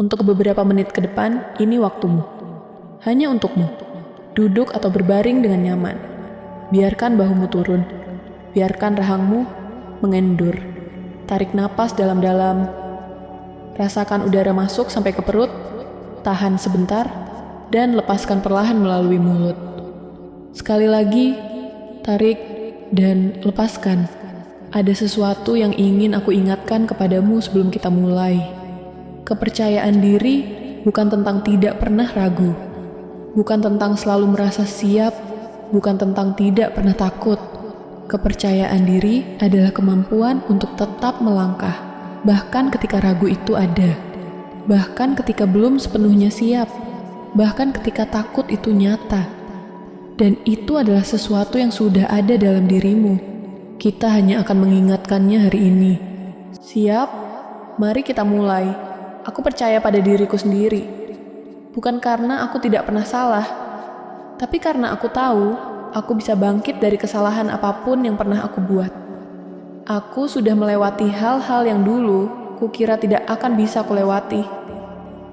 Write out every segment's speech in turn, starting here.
Untuk beberapa menit ke depan, ini waktumu. Hanya untukmu. Duduk atau berbaring dengan nyaman. Biarkan bahumu turun. Biarkan rahangmu mengendur. Tarik napas dalam-dalam. Rasakan udara masuk sampai ke perut. Tahan sebentar. Dan lepaskan perlahan melalui mulut. Sekali lagi, tarik dan lepaskan. Ada sesuatu yang ingin aku ingatkan kepadamu sebelum kita mulai. Kepercayaan diri bukan tentang tidak pernah ragu. Bukan tentang selalu merasa siap. Bukan tentang tidak pernah takut. Kepercayaan diri adalah kemampuan untuk tetap melangkah. Bahkan ketika ragu itu ada. Bahkan ketika belum sepenuhnya siap. Bahkan ketika takut itu nyata. Dan itu adalah sesuatu yang sudah ada dalam dirimu. Kita hanya akan mengingatkannya hari ini. Siap? Mari kita mulai. Aku percaya pada diriku sendiri. Bukan karena aku tidak pernah salah, tapi karena aku tahu aku bisa bangkit dari kesalahan apapun yang pernah aku buat. Aku sudah melewati hal-hal yang dulu kukira tidak akan bisa kulewati.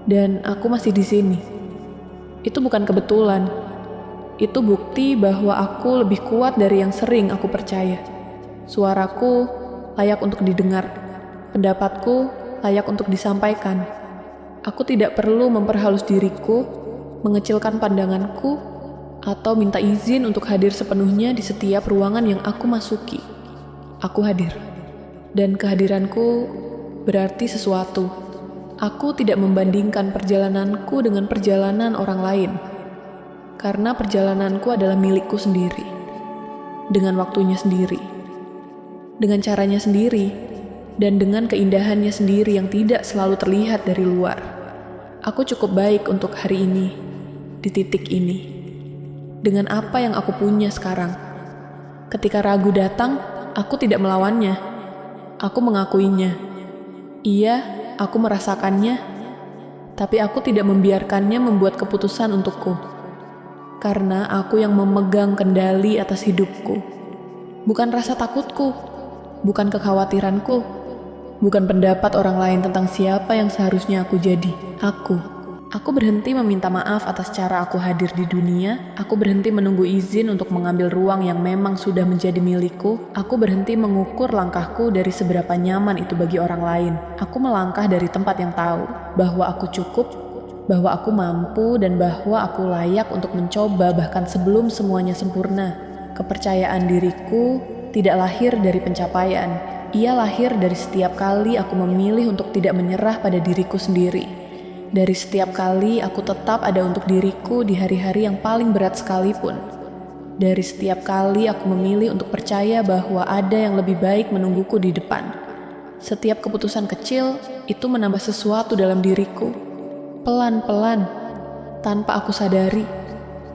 Dan aku masih di sini. Itu bukan kebetulan. Itu bukti bahwa aku lebih kuat dari yang sering aku percaya. Suaraku layak untuk didengar. Pendapatku layak untuk disampaikan. Aku tidak perlu memperhalus diriku, mengecilkan pandanganku, atau minta izin untuk hadir sepenuhnya di setiap ruangan yang aku masuki. Aku hadir. Dan kehadiranku berarti sesuatu. Aku tidak membandingkan perjalananku dengan perjalanan orang lain. Karena perjalananku adalah milikku sendiri. Dengan waktunya sendiri. Dengan caranya sendiri. Dan dengan keindahannya sendiri yang tidak selalu terlihat dari luar. Aku cukup baik untuk hari ini. Di titik ini. Dengan apa yang aku punya sekarang. Ketika ragu datang, aku tidak melawannya. Aku mengakuinya. Iya, aku merasakannya. Tapi aku tidak membiarkannya membuat keputusan untukku. Karena aku yang memegang kendali atas hidupku. Bukan rasa takutku, bukan kekhawatiranku, bukan pendapat orang lain tentang siapa yang seharusnya aku jadi. Aku berhenti meminta maaf atas cara aku hadir di dunia. Aku berhenti menunggu izin untuk mengambil ruang yang memang sudah menjadi milikku. Aku berhenti mengukur langkahku dari seberapa nyaman itu bagi orang lain. Aku melangkah dari tempat yang tahu bahwa aku cukup, bahwa aku mampu, dan bahwa aku layak untuk mencoba bahkan sebelum semuanya sempurna. Kepercayaan diriku tidak lahir dari pencapaian. Ia lahir dari setiap kali aku memilih untuk tidak menyerah pada diriku sendiri. Dari setiap kali aku tetap ada untuk diriku di hari-hari yang paling berat sekalipun. Dari setiap kali aku memilih untuk percaya bahwa ada yang lebih baik menungguku di depan. Setiap keputusan kecil itu menambah sesuatu dalam diriku. Pelan-pelan, tanpa aku sadari,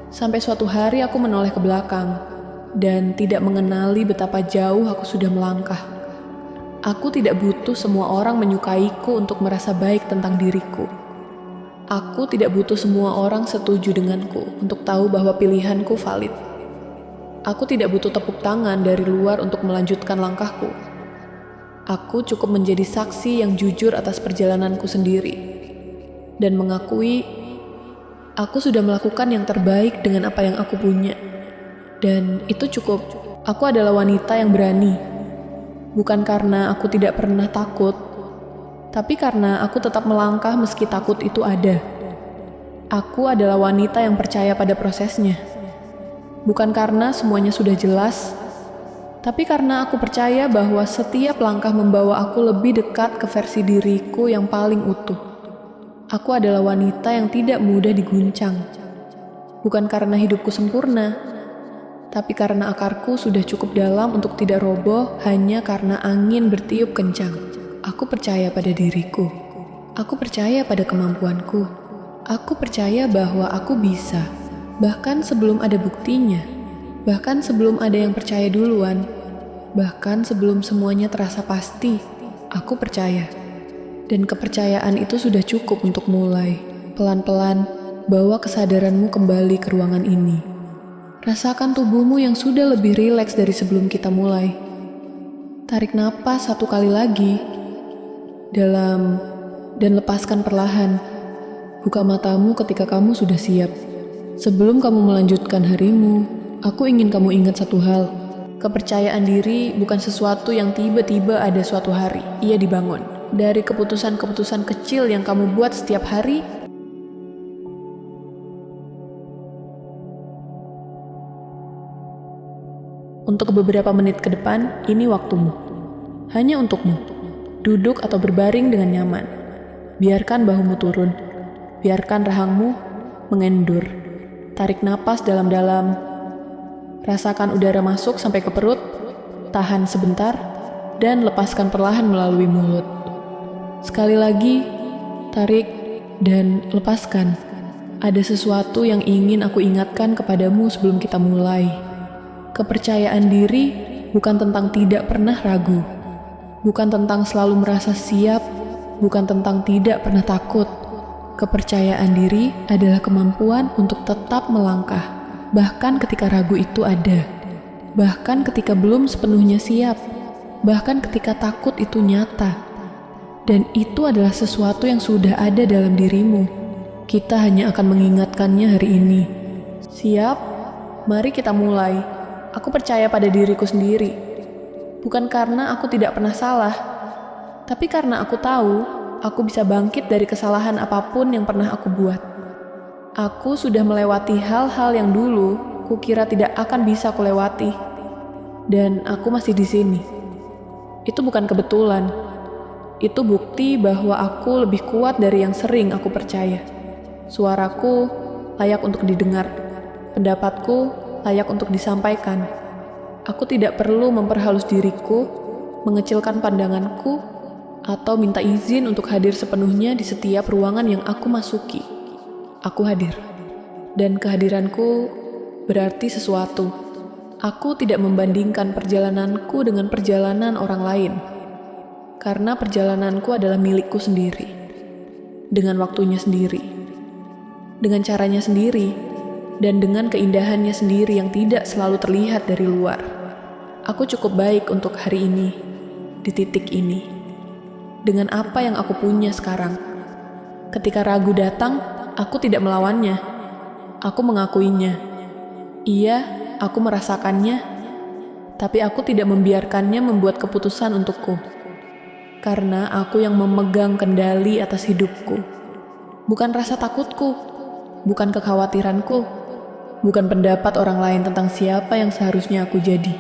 sampai suatu hari aku menoleh ke belakang dan tidak mengenali betapa jauh aku sudah melangkah. Aku tidak butuh semua orang menyukaiku untuk merasa baik tentang diriku. Aku tidak butuh semua orang setuju denganku untuk tahu bahwa pilihanku valid. Aku tidak butuh tepuk tangan dari luar untuk melanjutkan langkahku. Aku cukup menjadi saksi yang jujur atas perjalananku sendiri. Dan mengakui, aku sudah melakukan yang terbaik dengan apa yang aku punya. Dan itu cukup. Aku adalah wanita yang berani. Bukan karena aku tidak pernah takut, tapi karena aku tetap melangkah meski takut itu ada. Aku adalah wanita yang percaya pada prosesnya. Bukan karena semuanya sudah jelas, tapi karena aku percaya bahwa setiap langkah membawa aku lebih dekat ke versi diriku yang paling utuh. Aku adalah wanita yang tidak mudah diguncang. Bukan karena hidupku sempurna, tapi karena akarku sudah cukup dalam untuk tidak roboh hanya karena angin bertiup kencang. Aku percaya pada diriku. Aku percaya pada kemampuanku. Aku percaya bahwa aku bisa. Bahkan sebelum ada buktinya. Bahkan sebelum ada yang percaya duluan. Bahkan sebelum semuanya terasa pasti. Aku percaya. Dan kepercayaan itu sudah cukup untuk mulai. Pelan-pelan, bawa kesadaranmu kembali ke ruangan ini. Rasakan tubuhmu yang sudah lebih rileks dari sebelum kita mulai. Tarik napas 1 kali lagi. Dalam dan lepaskan perlahan. Buka matamu ketika kamu sudah siap. Sebelum kamu melanjutkan harimu, aku ingin kamu ingat satu hal. Kepercayaan diri bukan sesuatu yang tiba-tiba ada suatu hari ia dibangun. Dari keputusan-keputusan kecil yang kamu buat setiap hari. Untuk beberapa menit ke depan, ini waktumu. Hanya untukmu. Duduk atau berbaring dengan nyaman. Biarkan bahumu turun. Biarkan rahangmu mengendur. Tarik napas dalam-dalam. Rasakan udara masuk sampai ke perut. Tahan sebentar dan lepaskan perlahan melalui mulut. Sekali lagi, tarik dan lepaskan. Ada sesuatu yang ingin aku ingatkan kepadamu sebelum kita mulai. Kepercayaan diri bukan tentang tidak pernah ragu. Bukan tentang selalu merasa siap, bukan tentang tidak pernah takut. Kepercayaan diri adalah kemampuan untuk tetap melangkah, bahkan ketika ragu itu ada. Bahkan ketika belum sepenuhnya siap, bahkan ketika takut itu nyata. Dan itu adalah sesuatu yang sudah ada dalam dirimu. Kita hanya akan mengingatkannya hari ini. Siap? Mari kita mulai. Aku percaya pada diriku sendiri. Bukan karena aku tidak pernah salah, tapi karena aku tahu aku bisa bangkit dari kesalahan apapun yang pernah aku buat. Aku sudah melewati hal-hal yang dulu kukira tidak akan bisa kulewati. Dan aku masih di sini. Itu bukan kebetulan. Itu bukti bahwa aku lebih kuat dari yang sering aku percaya. Suaraku layak untuk didengar. Pendapatku layak untuk disampaikan. Aku tidak perlu memperhalus diriku, mengecilkan pandanganku, atau minta izin untuk hadir sepenuhnya di setiap ruangan yang aku masuki. Aku hadir. Dan kehadiranku berarti sesuatu. Aku tidak membandingkan perjalananku dengan perjalanan orang lain. Karena perjalananku adalah milikku sendiri. Dengan waktunya sendiri. Dengan caranya sendiri. Dan dengan keindahannya sendiri yang tidak selalu terlihat dari luar. Aku cukup baik untuk hari ini, di titik ini. Dengan apa yang aku punya sekarang. Ketika ragu datang, aku tidak melawannya. Aku mengakuinya. Iya, aku merasakannya. Tapi aku tidak membiarkannya membuat keputusan untukku. Karena aku yang memegang kendali atas hidupku. Bukan rasa takutku, bukan kekhawatiranku, bukan pendapat orang lain tentang siapa yang seharusnya aku jadi.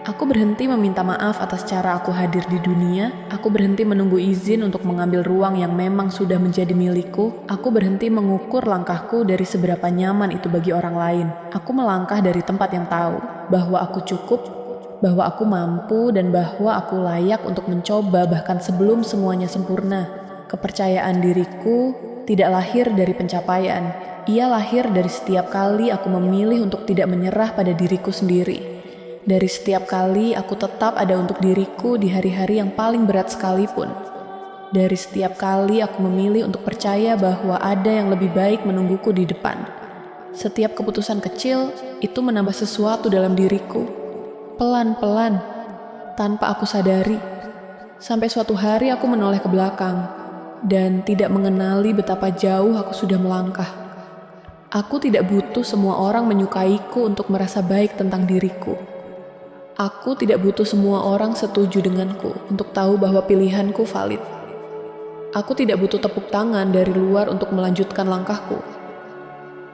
Aku berhenti meminta maaf atas cara aku hadir di dunia. Aku berhenti menunggu izin untuk mengambil ruang yang memang sudah menjadi milikku. Aku berhenti mengukur langkahku dari seberapa nyaman itu bagi orang lain. Aku melangkah dari tempat yang tahu bahwa aku cukup, bahwa aku mampu, dan bahwa aku layak untuk mencoba bahkan sebelum semuanya sempurna. Kepercayaan diriku tidak lahir dari pencapaian. Ia lahir dari setiap kali aku memilih untuk tidak menyerah pada diriku sendiri. Dari setiap kali aku tetap ada untuk diriku di hari-hari yang paling berat sekalipun. Dari setiap kali aku memilih untuk percaya bahwa ada yang lebih baik menungguku di depan. Setiap keputusan kecil itu menambah sesuatu dalam diriku. Pelan-pelan, tanpa aku sadari. Sampai suatu hari aku menoleh ke belakang dan tidak mengenali betapa jauh aku sudah melangkah. Aku tidak butuh semua orang menyukaiku untuk merasa baik tentang diriku. Aku tidak butuh semua orang setuju denganku untuk tahu bahwa pilihanku valid. Aku tidak butuh tepuk tangan dari luar untuk melanjutkan langkahku.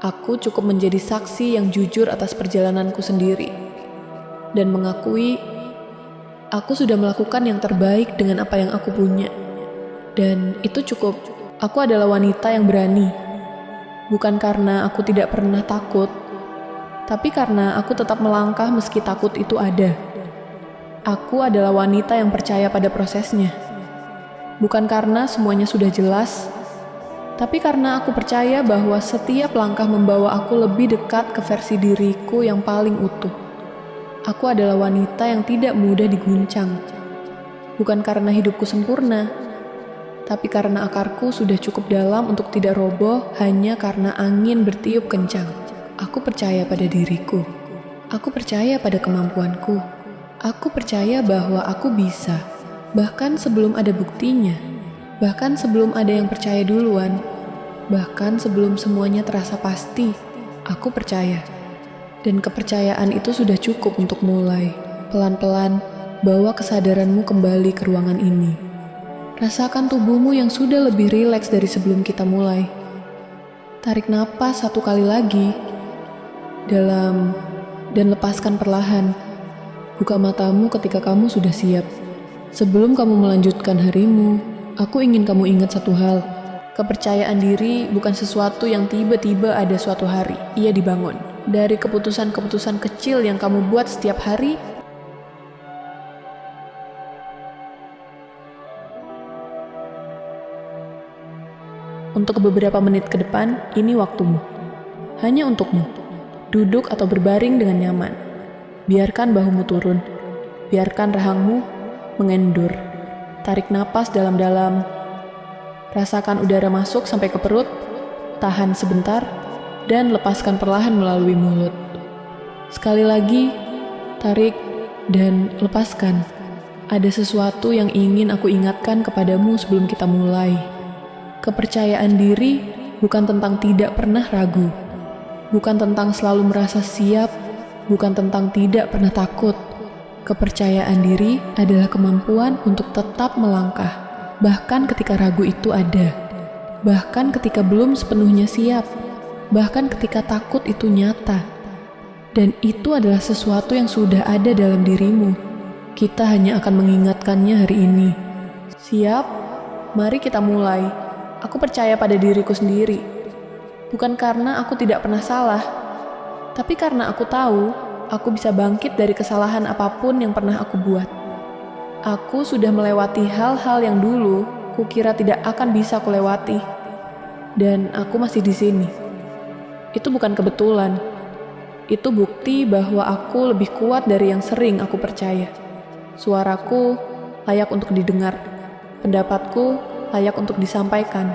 Aku cukup menjadi saksi yang jujur atas perjalananku sendiri. Dan mengakui, aku sudah melakukan yang terbaik dengan apa yang aku punya. Dan itu cukup. Aku adalah wanita yang berani. Bukan karena aku tidak pernah takut, tapi karena aku tetap melangkah meski takut itu ada. Aku adalah wanita yang percaya pada prosesnya. Bukan karena semuanya sudah jelas, tapi karena aku percaya bahwa setiap langkah membawa aku lebih dekat ke versi diriku yang paling utuh. Aku adalah wanita yang tidak mudah diguncang. Bukan karena hidupku sempurna, tapi karena akarku sudah cukup dalam untuk tidak roboh hanya karena angin bertiup kencang. Aku percaya pada diriku. Aku percaya pada kemampuanku. Aku percaya bahwa aku bisa, bahkan sebelum ada buktinya. Bahkan sebelum ada yang percaya duluan, bahkan sebelum semuanya terasa pasti, aku percaya. Dan kepercayaan itu sudah cukup untuk mulai. Pelan-pelan, bawa kesadaranmu kembali ke ruangan ini. Rasakan tubuhmu yang sudah lebih rileks dari sebelum kita mulai. Tarik napas 1 kali lagi, dalam, dan lepaskan perlahan. Buka matamu ketika kamu sudah siap. Sebelum kamu melanjutkan harimu, aku ingin kamu ingat satu hal. Kepercayaan diri bukan sesuatu yang tiba-tiba ada suatu hari. Ia dibangun dari keputusan-keputusan kecil yang kamu buat setiap hari. Untuk beberapa menit ke depan, ini waktumu. Hanya untukmu. Duduk atau berbaring dengan nyaman. Biarkan bahumu turun. Biarkan rahangmu mengendur. Tarik napas dalam-dalam. Rasakan udara masuk sampai ke perut. Tahan sebentar. Dan lepaskan perlahan melalui mulut. Sekali lagi, tarik dan lepaskan. Ada sesuatu yang ingin aku ingatkan kepadamu sebelum kita mulai. Kepercayaan diri bukan tentang tidak pernah ragu. Bukan tentang selalu merasa siap. Bukan tentang tidak pernah takut. Kepercayaan diri adalah kemampuan untuk tetap melangkah. Bahkan ketika ragu itu ada. Bahkan ketika belum sepenuhnya siap. Bahkan ketika takut itu nyata. Dan itu adalah sesuatu yang sudah ada dalam dirimu. Kita hanya akan mengingatkannya hari ini. Siap? Mari kita mulai. Aku percaya pada diriku sendiri. Bukan karena aku tidak pernah salah, tapi karena aku tahu aku bisa bangkit dari kesalahan apapun yang pernah aku buat. Aku sudah melewati hal-hal yang dulu kukira tidak akan bisa kulewati. Dan aku masih di sini. Itu bukan kebetulan. Itu bukti bahwa aku lebih kuat dari yang sering aku percaya. Suaraku layak untuk didengar. Pendapatku layak untuk disampaikan.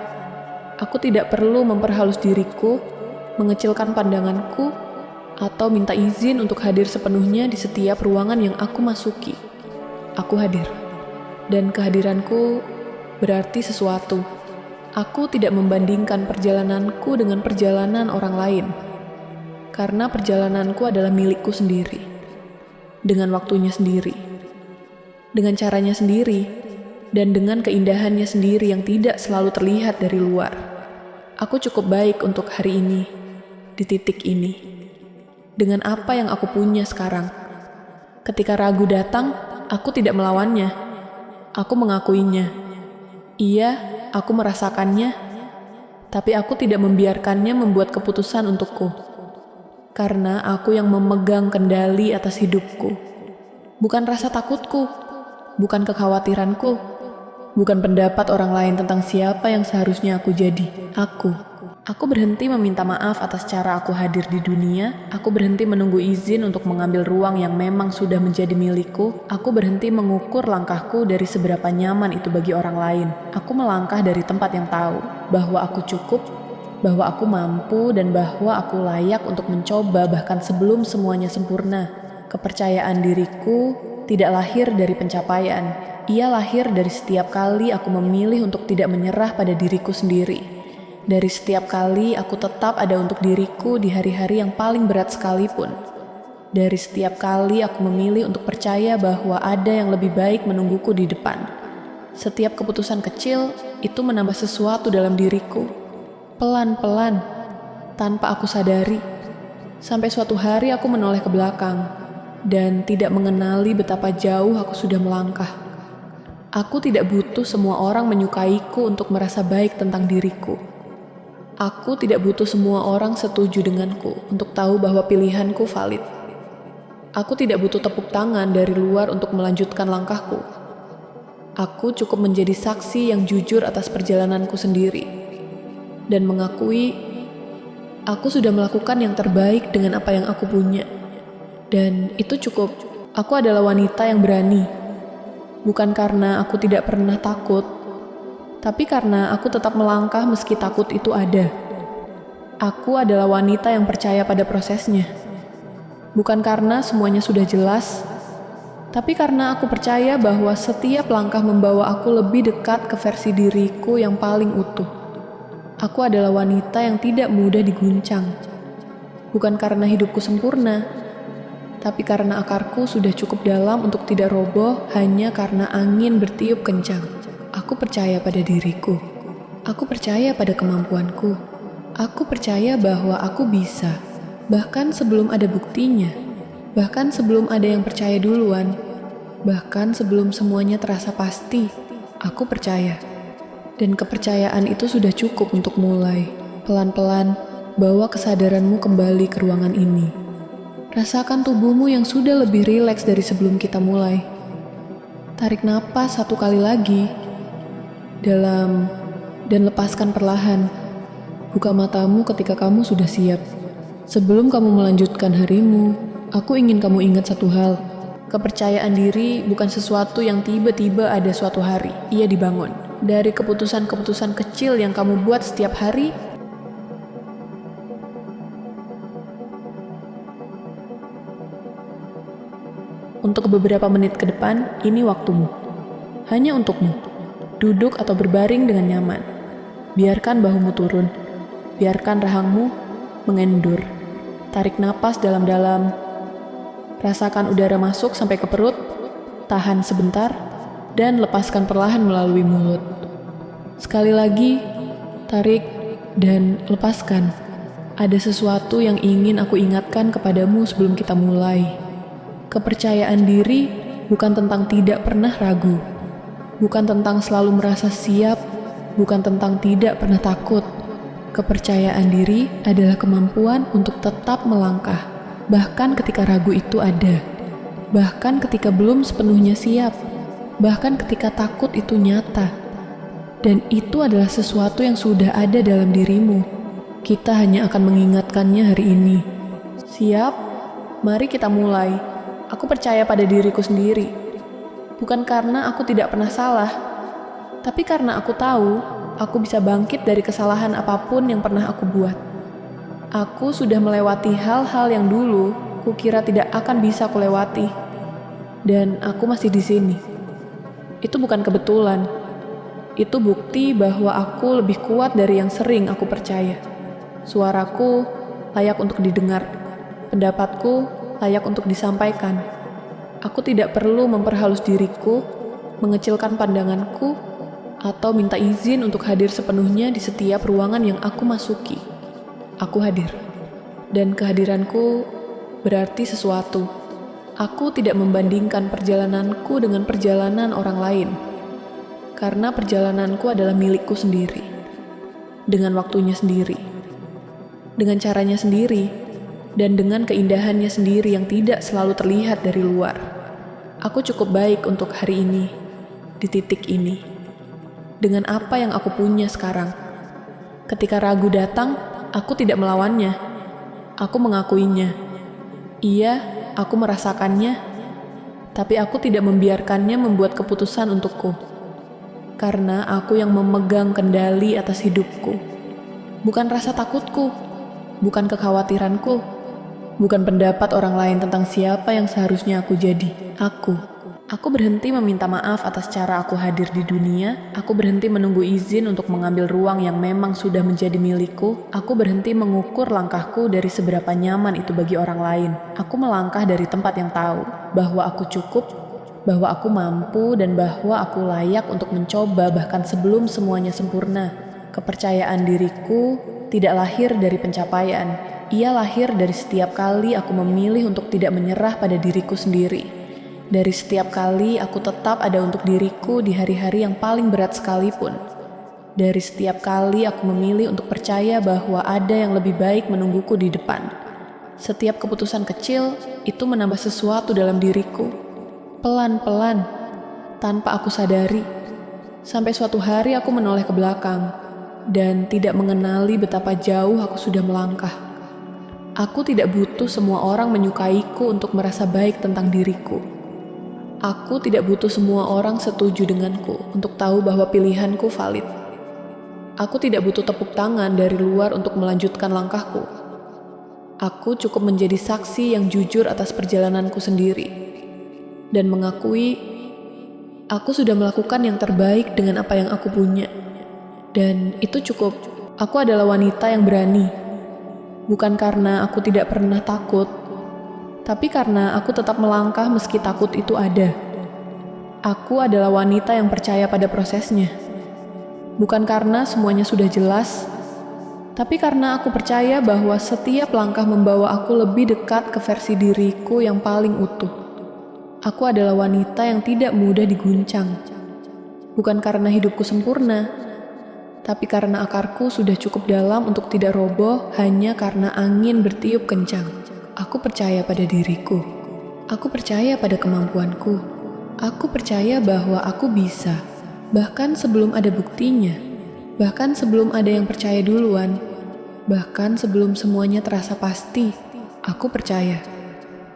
Aku tidak perlu memperhalus diriku, mengecilkan pandanganku, atau minta izin untuk hadir sepenuhnya di setiap ruangan yang aku masuki. Aku hadir. Dan kehadiranku berarti sesuatu. Aku tidak membandingkan perjalananku dengan perjalanan orang lain. Karena perjalananku adalah milikku sendiri. Dengan waktunya sendiri. Dengan caranya sendiri. Dan dengan keindahannya sendiri yang tidak selalu terlihat dari luar. Aku cukup baik untuk hari ini. Di titik ini. Dengan apa yang aku punya sekarang. Ketika ragu datang, aku tidak melawannya. Aku mengakuinya. Iya, aku merasakannya. Tapi aku tidak membiarkannya membuat keputusan untukku. Karena aku yang memegang kendali atas hidupku. Bukan rasa takutku. Bukan kekhawatiranku. Bukan pendapat orang lain tentang siapa yang seharusnya aku jadi. Aku berhenti meminta maaf atas cara aku hadir di dunia. Aku berhenti menunggu izin untuk mengambil ruang yang memang sudah menjadi milikku. Aku berhenti mengukur langkahku dari seberapa nyaman itu bagi orang lain. Aku melangkah dari tempat yang tahu bahwa aku cukup, bahwa aku mampu, dan bahwa aku layak untuk mencoba bahkan sebelum semuanya sempurna. Kepercayaan diriku tidak lahir dari pencapaian. Ia lahir dari setiap kali aku memilih untuk tidak menyerah pada diriku sendiri. Dari setiap kali aku tetap ada untuk diriku di hari-hari yang paling berat sekalipun. Dari setiap kali aku memilih untuk percaya bahwa ada yang lebih baik menungguku di depan. Setiap keputusan kecil itu menambah sesuatu dalam diriku. Pelan-pelan, tanpa aku sadari. Sampai suatu hari aku menoleh ke belakang dan tidak mengenali betapa jauh aku sudah melangkah. Aku tidak butuh semua orang menyukaiku untuk merasa baik tentang diriku. Aku tidak butuh semua orang setuju denganku untuk tahu bahwa pilihanku valid. Aku tidak butuh tepuk tangan dari luar untuk melanjutkan langkahku. Aku cukup menjadi saksi yang jujur atas perjalananku sendiri dan mengakui aku sudah melakukan yang terbaik dengan apa yang aku punya. Dan itu cukup. Aku adalah wanita yang berani. Bukan karena aku tidak pernah takut, tapi karena aku tetap melangkah meski takut itu ada. Aku adalah wanita yang percaya pada prosesnya. Bukan karena semuanya sudah jelas, Tapi karena aku percaya bahwa setiap langkah membawa aku lebih dekat ke versi diriku yang paling utuh. Aku adalah wanita yang tidak mudah diguncang. Bukan karena hidupku sempurna, tapi karena akarku sudah cukup dalam untuk tidak roboh hanya karena angin bertiup kencang. Aku percaya pada diriku. Aku percaya pada kemampuanku. Aku percaya bahwa aku bisa. Bahkan sebelum ada buktinya. Bahkan sebelum ada yang percaya duluan. Bahkan sebelum semuanya terasa pasti. Aku percaya. Dan kepercayaan itu sudah cukup untuk mulai. Pelan-pelan, bawa kesadaranmu kembali ke ruangan ini. Rasakan tubuhmu yang sudah lebih rileks dari sebelum kita mulai. Tarik napas 1 kali lagi. Dalam dan lepaskan perlahan. Buka matamu ketika kamu sudah siap. Sebelum kamu melanjutkan harimu, aku ingin kamu ingat satu hal. Kepercayaan diri bukan sesuatu yang tiba-tiba ada suatu hari. Ia dibangun dari keputusan-keputusan kecil yang kamu buat setiap hari. Untuk beberapa menit ke depan, ini waktumu. Hanya untukmu. Duduk atau berbaring dengan nyaman. Biarkan bahumu turun. Biarkan rahangmu mengendur. Tarik napas dalam-dalam. Rasakan udara masuk sampai ke perut. Tahan sebentar. Dan lepaskan perlahan melalui mulut. Sekali lagi, tarik dan lepaskan. Ada sesuatu yang ingin aku ingatkan kepadamu sebelum kita mulai. Kepercayaan diri bukan tentang tidak pernah ragu. Bukan tentang selalu merasa siap. Bukan tentang tidak pernah takut. Kepercayaan diri adalah kemampuan untuk tetap melangkah. Bahkan ketika ragu itu ada. Bahkan ketika belum sepenuhnya siap. Bahkan ketika takut itu nyata. Dan itu adalah sesuatu yang sudah ada dalam dirimu. Kita hanya akan mengingatkannya hari ini. Siap? Mari kita mulai. Aku percaya pada diriku sendiri. Bukan karena aku tidak pernah salah, tapi karena aku tahu aku bisa bangkit dari kesalahan apapun yang pernah aku buat. Aku sudah melewati hal-hal yang dulu kukira tidak akan bisa kulewati. Dan aku masih di sini. Itu bukan kebetulan. Itu bukti bahwa aku lebih kuat dari yang sering aku percaya. Suaraku layak untuk didengar. Pendapatku layak untuk disampaikan. Aku tidak perlu memperhalus diriku, mengecilkan pandanganku, atau minta izin untuk hadir sepenuhnya di setiap ruangan yang aku masuki. Aku hadir. Dan kehadiranku berarti sesuatu. Aku tidak membandingkan perjalananku dengan perjalanan orang lain. Karena perjalananku adalah milikku sendiri. Dengan waktunya sendiri. Dengan caranya sendiri. Dan dengan keindahannya sendiri yang tidak selalu terlihat dari luar. Aku cukup baik untuk hari ini. Di titik ini. Dengan apa yang aku punya sekarang. Ketika ragu datang, aku tidak melawannya. Aku mengakuinya. Iya, aku merasakannya, tapi aku tidak membiarkannya membuat keputusan untukku. Karena aku yang memegang kendali atas hidupku. Bukan rasa takutku, bukan kekhawatiranku, bukan pendapat orang lain tentang siapa yang seharusnya aku jadi. Aku berhenti meminta maaf atas cara aku hadir di dunia. Aku berhenti menunggu izin untuk mengambil ruang yang memang sudah menjadi milikku. Aku berhenti mengukur langkahku dari seberapa nyaman itu bagi orang lain. Aku melangkah dari tempat yang tahu bahwa aku cukup, bahwa aku mampu, dan bahwa aku layak untuk mencoba bahkan sebelum semuanya sempurna. Kepercayaan diriku tidak lahir dari pencapaian. Ia lahir dari setiap kali aku memilih untuk tidak menyerah pada diriku sendiri. Dari setiap kali aku tetap ada untuk diriku di hari-hari yang paling berat sekalipun. Dari setiap kali aku memilih untuk percaya bahwa ada yang lebih baik menungguku di depan. Setiap keputusan kecil itu menambah sesuatu dalam diriku. Pelan-pelan, tanpa aku sadari. Sampai suatu hari aku menoleh ke belakang dan tidak mengenali betapa jauh aku sudah melangkah. Aku tidak butuh semua orang menyukaiku untuk merasa baik tentang diriku. Aku tidak butuh semua orang setuju denganku untuk tahu bahwa pilihanku valid. Aku tidak butuh tepuk tangan dari luar untuk melanjutkan langkahku. Aku cukup menjadi saksi yang jujur atas perjalananku sendiri. dan mengakui aku sudah melakukan yang terbaik dengan apa yang aku punya. Dan itu cukup. Aku adalah wanita yang berani. Bukan karena aku tidak pernah takut, tapi karena aku tetap melangkah meski takut itu ada. Aku adalah wanita yang percaya pada prosesnya. Bukan karena semuanya sudah jelas, tapi karena aku percaya bahwa setiap langkah membawa aku lebih dekat ke versi diriku yang paling utuh. Aku adalah wanita yang tidak mudah diguncang. Bukan karena hidupku sempurna, tapi karena akarku sudah cukup dalam untuk tidak roboh hanya karena angin bertiup kencang. Aku percaya pada diriku. Aku percaya pada kemampuanku. Aku percaya bahwa aku bisa. Bahkan sebelum ada buktinya. Bahkan sebelum ada yang percaya duluan. Bahkan sebelum semuanya terasa pasti. Aku percaya.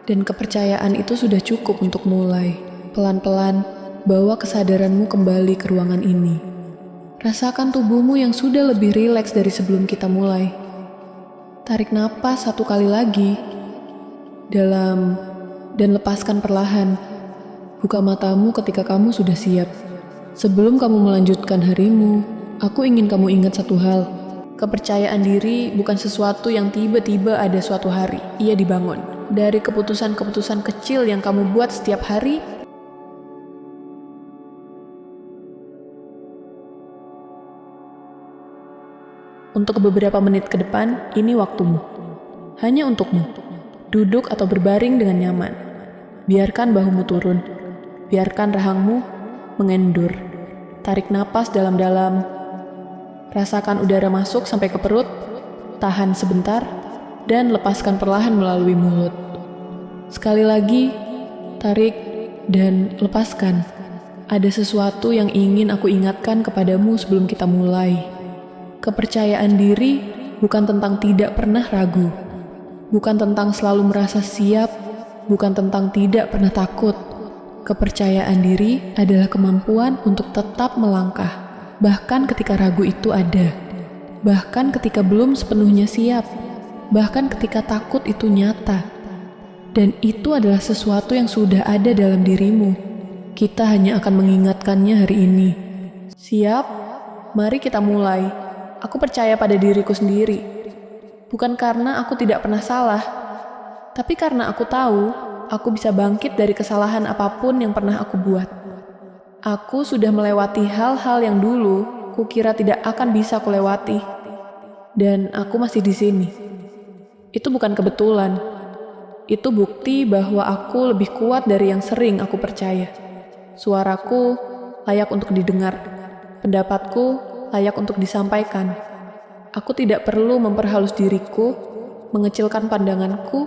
Dan kepercayaan itu sudah cukup untuk mulai. Pelan-pelan, bawa kesadaranmu kembali ke ruangan ini. Rasakan tubuhmu yang sudah lebih rileks dari sebelum kita mulai. Tarik napas 1 kali lagi. Dalam dan lepaskan perlahan. Buka matamu ketika kamu sudah siap. Sebelum kamu melanjutkan harimu, aku ingin kamu ingat satu hal. Kepercayaan diri bukan sesuatu yang tiba-tiba ada suatu hari. Ia dibangun dari keputusan-keputusan kecil yang kamu buat setiap hari. Untuk beberapa menit ke depan, ini waktumu. Hanya untukmu. Duduk atau berbaring dengan nyaman. Biarkan bahumu turun. Biarkan rahangmu mengendur. Tarik napas dalam-dalam. Rasakan udara masuk sampai ke perut. Tahan sebentar. Dan lepaskan perlahan melalui mulut. Sekali lagi, tarik dan lepaskan. Ada sesuatu yang ingin aku ingatkan kepadamu sebelum kita mulai. Kepercayaan diri bukan tentang tidak pernah ragu. Bukan tentang selalu merasa siap. Bukan tentang tidak pernah takut. Kepercayaan diri adalah kemampuan untuk tetap melangkah. Bahkan ketika ragu itu ada. Bahkan ketika belum sepenuhnya siap. Bahkan ketika takut itu nyata. Dan itu adalah sesuatu yang sudah ada dalam dirimu. Kita hanya akan mengingatkannya hari ini. Siap? Mari kita mulai. Aku percaya pada diriku sendiri. Bukan karena aku tidak pernah salah, tapi karena aku tahu aku bisa bangkit dari kesalahan apapun yang pernah aku buat. Aku sudah melewati hal-hal yang dulu kukira tidak akan bisa kulewati. Dan aku masih di sini. Itu bukan kebetulan. Itu bukti bahwa aku lebih kuat dari yang sering aku percaya. Suaraku layak untuk didengar. Pendapatku layak untuk disampaikan. Aku tidak perlu memperhalus diriku, mengecilkan pandanganku,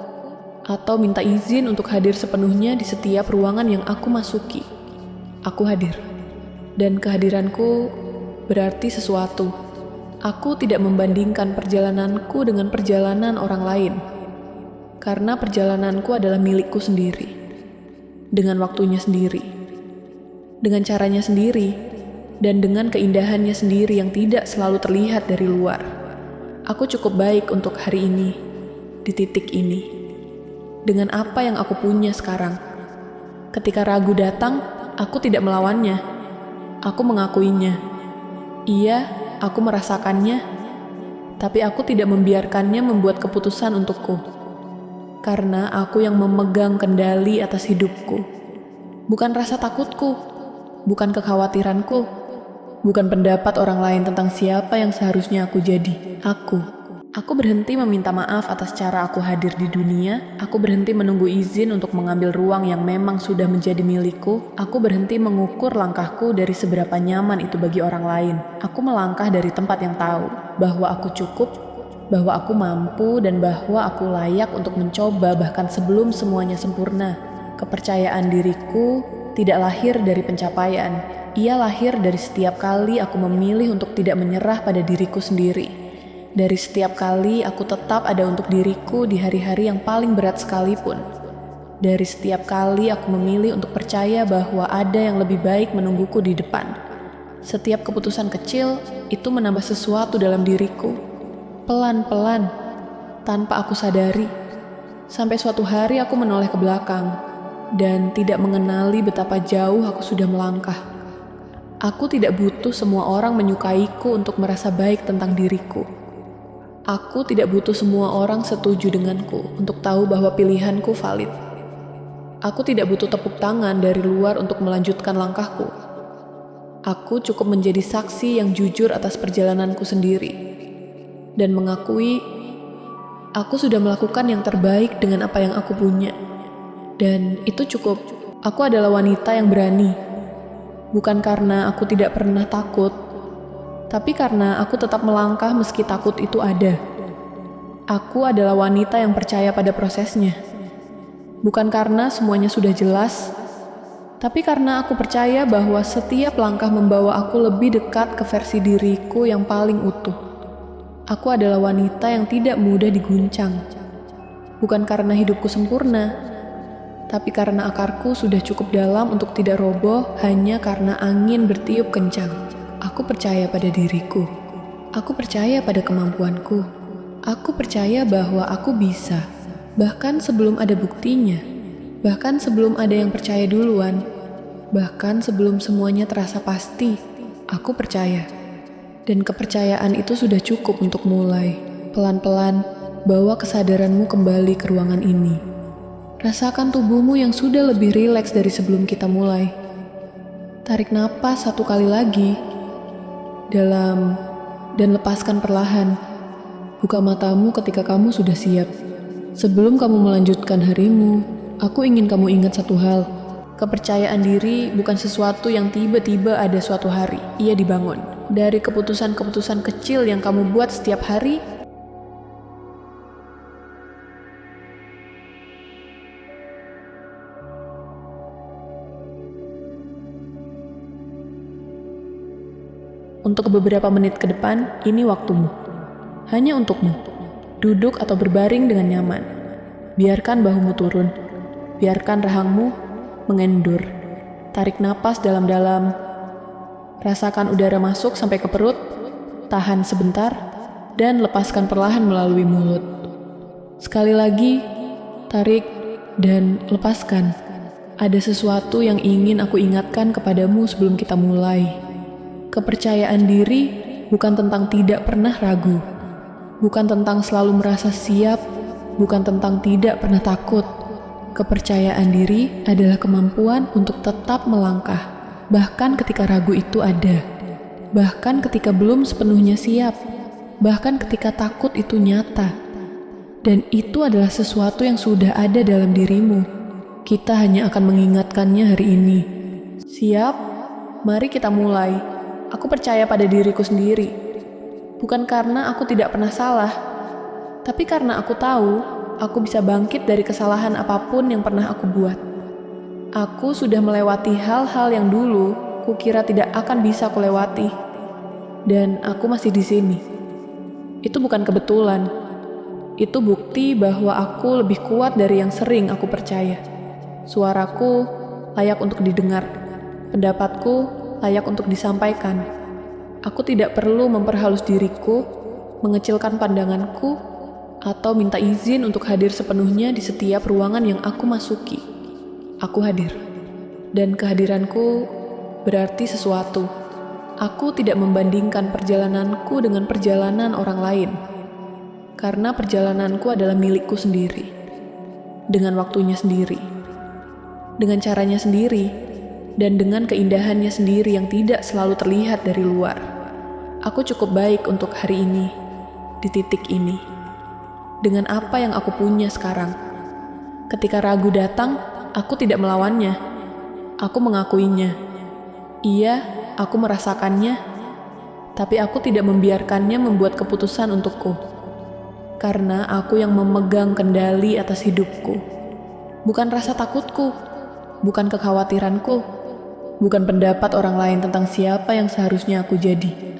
atau minta izin untuk hadir sepenuhnya di setiap ruangan yang aku masuki. Aku hadir. Dan kehadiranku berarti sesuatu. Aku tidak membandingkan perjalananku dengan perjalanan orang lain. Karena perjalananku adalah milikku sendiri. Dengan waktunya sendiri. Dengan caranya sendiri. Dan dengan keindahannya sendiri yang tidak selalu terlihat dari luar. Aku cukup baik untuk hari ini. Di titik ini. Dengan apa yang aku punya sekarang. Ketika ragu datang, aku tidak melawannya. Aku mengakuinya. Iya, aku merasakannya. Tapi aku tidak membiarkannya membuat keputusan untukku. Karena aku yang memegang kendali atas hidupku. Bukan rasa takutku. Bukan kekhawatiranku. Bukan pendapat orang lain tentang siapa yang seharusnya aku jadi. Aku berhenti meminta maaf atas cara aku hadir di dunia. Aku berhenti menunggu izin untuk mengambil ruang yang memang sudah menjadi milikku. Aku berhenti mengukur langkahku dari seberapa nyaman itu bagi orang lain. Aku melangkah dari tempat yang tahu bahwa aku cukup, bahwa aku mampu, dan bahwa aku layak untuk mencoba bahkan sebelum semuanya sempurna. Kepercayaan diriku tidak lahir dari pencapaian. Ia lahir dari setiap kali aku memilih untuk tidak menyerah pada diriku sendiri. Dari setiap kali aku tetap ada untuk diriku di hari-hari yang paling berat sekalipun. Dari setiap kali aku memilih untuk percaya bahwa ada yang lebih baik menungguku di depan. Setiap keputusan kecil itu menambah sesuatu dalam diriku. Pelan-pelan, tanpa aku sadari. Sampai suatu hari aku menoleh ke belakang. dan tidak mengenali betapa jauh aku sudah melangkah. Aku tidak butuh semua orang menyukaiku untuk merasa baik tentang diriku. Aku tidak butuh semua orang setuju denganku untuk tahu bahwa pilihanku valid. Aku tidak butuh tepuk tangan dari luar untuk melanjutkan langkahku. Aku cukup menjadi saksi yang jujur atas perjalananku sendiri dan mengakui aku sudah melakukan yang terbaik dengan apa yang aku punya. Dan itu cukup. Aku adalah wanita yang berani. Bukan karena aku tidak pernah takut, tapi karena aku tetap melangkah meski takut itu ada. Aku adalah wanita yang percaya pada prosesnya. Bukan karena semuanya sudah jelas, tapi karena aku percaya bahwa setiap langkah membawa aku lebih dekat ke versi diriku yang paling utuh. Aku adalah wanita yang tidak mudah diguncang. Bukan karena hidupku sempurna, tapi karena akarku sudah cukup dalam untuk tidak roboh hanya karena angin bertiup kencang. Aku percaya pada diriku. Aku percaya pada kemampuanku. Aku percaya bahwa aku bisa. Bahkan sebelum ada buktinya. Bahkan sebelum ada yang percaya duluan. Bahkan sebelum semuanya terasa pasti. Aku percaya. Dan kepercayaan itu sudah cukup untuk mulai. Pelan-pelan, bawa kesadaranmu kembali ke ruangan ini. Rasakan tubuhmu yang sudah lebih rileks dari sebelum kita mulai. Tarik napas 1 kali lagi. Dalam dan lepaskan perlahan. Buka matamu ketika kamu sudah siap. Sebelum kamu melanjutkan harimu, aku ingin kamu ingat satu hal. Kepercayaan diri bukan sesuatu yang tiba-tiba ada suatu hari. Ia dibangun dari keputusan-keputusan kecil yang kamu buat setiap hari. Untuk beberapa menit ke depan, ini waktumu. Hanya untukmu. Duduk atau berbaring dengan nyaman. Biarkan bahumu turun. Biarkan rahangmu mengendur. Tarik napas dalam-dalam. Rasakan udara masuk sampai ke perut. Tahan sebentar. Dan lepaskan perlahan melalui mulut. Sekali lagi, tarik dan lepaskan. Ada sesuatu yang ingin aku ingatkan kepadamu sebelum kita mulai. Kepercayaan diri bukan tentang tidak pernah ragu. Bukan tentang selalu merasa siap, bukan tentang tidak pernah takut. Kepercayaan diri adalah kemampuan untuk tetap melangkah, bahkan ketika ragu itu ada, bahkan ketika belum sepenuhnya siap, bahkan ketika takut itu nyata. Dan itu adalah sesuatu yang sudah ada dalam dirimu. Kita hanya akan mengingatkannya hari ini. Siap? Mari kita mulai. Aku percaya pada diriku sendiri. Bukan karena aku tidak pernah salah, tapi karena aku tahu aku bisa bangkit dari kesalahan apapun yang pernah aku buat. Aku sudah melewati hal-hal yang dulu kukira tidak akan bisa kulewati, dan aku masih di sini. Itu bukan kebetulan. Itu bukti bahwa aku lebih kuat dari yang sering aku percaya. Suaraku layak untuk didengar. Pendapatku layak untuk disampaikan. Aku tidak perlu memperhalus diriku, mengecilkan pandanganku, atau minta izin untuk hadir sepenuhnya di setiap ruangan yang aku masuki. Aku hadir. Dan kehadiranku berarti sesuatu. Aku tidak membandingkan perjalananku dengan perjalanan orang lain. Karena perjalananku adalah milikku sendiri. Dengan waktunya sendiri. Dengan caranya sendiri. Dan dengan keindahannya sendiri yang tidak selalu terlihat dari luar. Aku cukup baik untuk hari ini, di titik ini. Dengan apa yang aku punya sekarang. Ketika ragu datang, aku tidak melawannya. Aku mengakuinya. Iya, aku merasakannya. Tapi aku tidak membiarkannya membuat keputusan untukku. Karena aku yang memegang kendali atas hidupku. Bukan rasa takutku, bukan kekhawatiranku, bukan pendapat orang lain tentang siapa yang seharusnya aku jadi.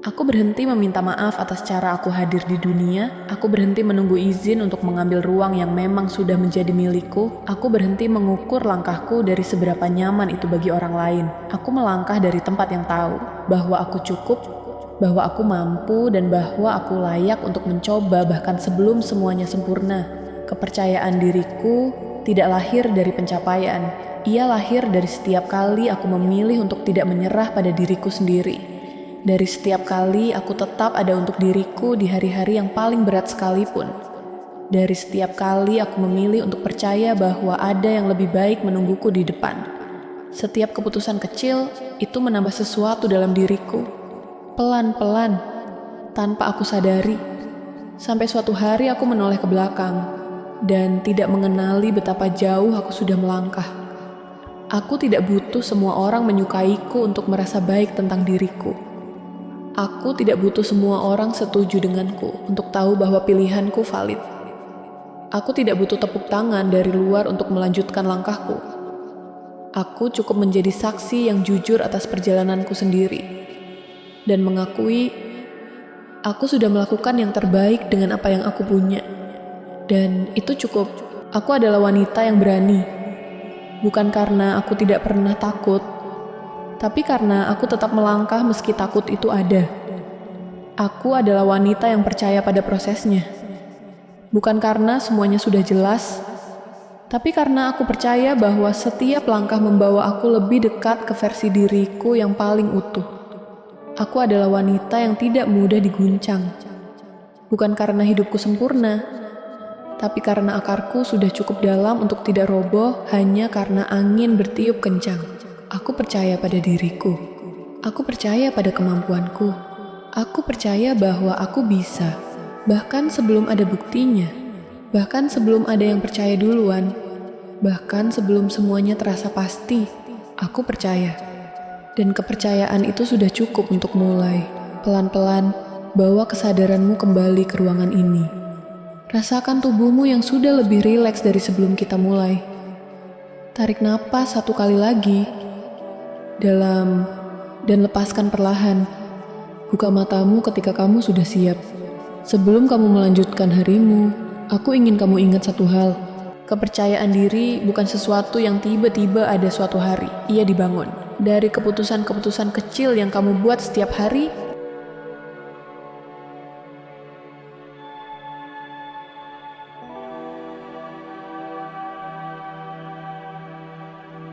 Aku berhenti meminta maaf atas cara aku hadir di dunia. Aku berhenti menunggu izin untuk mengambil ruang yang memang sudah menjadi milikku. Aku berhenti mengukur langkahku dari seberapa nyaman itu bagi orang lain. Aku melangkah dari tempat yang tahu bahwa aku cukup, bahwa aku mampu, dan bahwa aku layak untuk mencoba bahkan sebelum semuanya sempurna. Kepercayaan diriku tidak lahir dari pencapaian. Ia lahir dari setiap kali aku memilih untuk tidak menyerah pada diriku sendiri. Dari setiap kali aku tetap ada untuk diriku di hari-hari yang paling berat sekalipun. Dari setiap kali aku memilih untuk percaya bahwa ada yang lebih baik menungguku di depan. Setiap keputusan kecil itu menambah sesuatu dalam diriku. Pelan-pelan, tanpa aku sadari. Sampai suatu hari aku menoleh ke belakang dan tidak mengenali betapa jauh aku sudah melangkah. Aku tidak butuh semua orang menyukaiku untuk merasa baik tentang diriku. Aku tidak butuh semua orang setuju denganku untuk tahu bahwa pilihanku valid. Aku tidak butuh tepuk tangan dari luar untuk melanjutkan langkahku. Aku cukup menjadi saksi yang jujur atas perjalananku sendiri dan mengakui aku sudah melakukan yang terbaik dengan apa yang aku punya. Dan itu cukup. Aku adalah wanita yang berani. Bukan karena aku tidak pernah takut, tapi karena aku tetap melangkah meski takut itu ada. Aku adalah wanita yang percaya pada prosesnya. Bukan karena semuanya sudah jelas, tapi karena aku percaya bahwa setiap langkah membawa aku lebih dekat ke versi diriku yang paling utuh. Aku adalah wanita yang tidak mudah diguncang. Bukan karena hidupku sempurna, tapi karena akarku sudah cukup dalam untuk tidak roboh hanya karena angin bertiup kencang. Aku percaya pada diriku. Aku percaya pada kemampuanku. Aku percaya bahwa aku bisa. Bahkan sebelum ada buktinya. Bahkan sebelum ada yang percaya duluan. Bahkan sebelum semuanya terasa pasti. Aku percaya. Dan kepercayaan itu sudah cukup untuk mulai. Pelan-pelan, bawa kesadaranmu kembali ke ruangan ini. Rasakan tubuhmu yang sudah lebih rileks dari sebelum kita mulai. Tarik napas 1 kali lagi. Dalam dan lepaskan perlahan. Buka matamu ketika kamu sudah siap. Sebelum kamu melanjutkan harimu, aku ingin kamu ingat satu hal. Kepercayaan diri bukan sesuatu yang tiba-tiba ada suatu hari. Ia dibangun dari keputusan-keputusan kecil yang kamu buat setiap hari.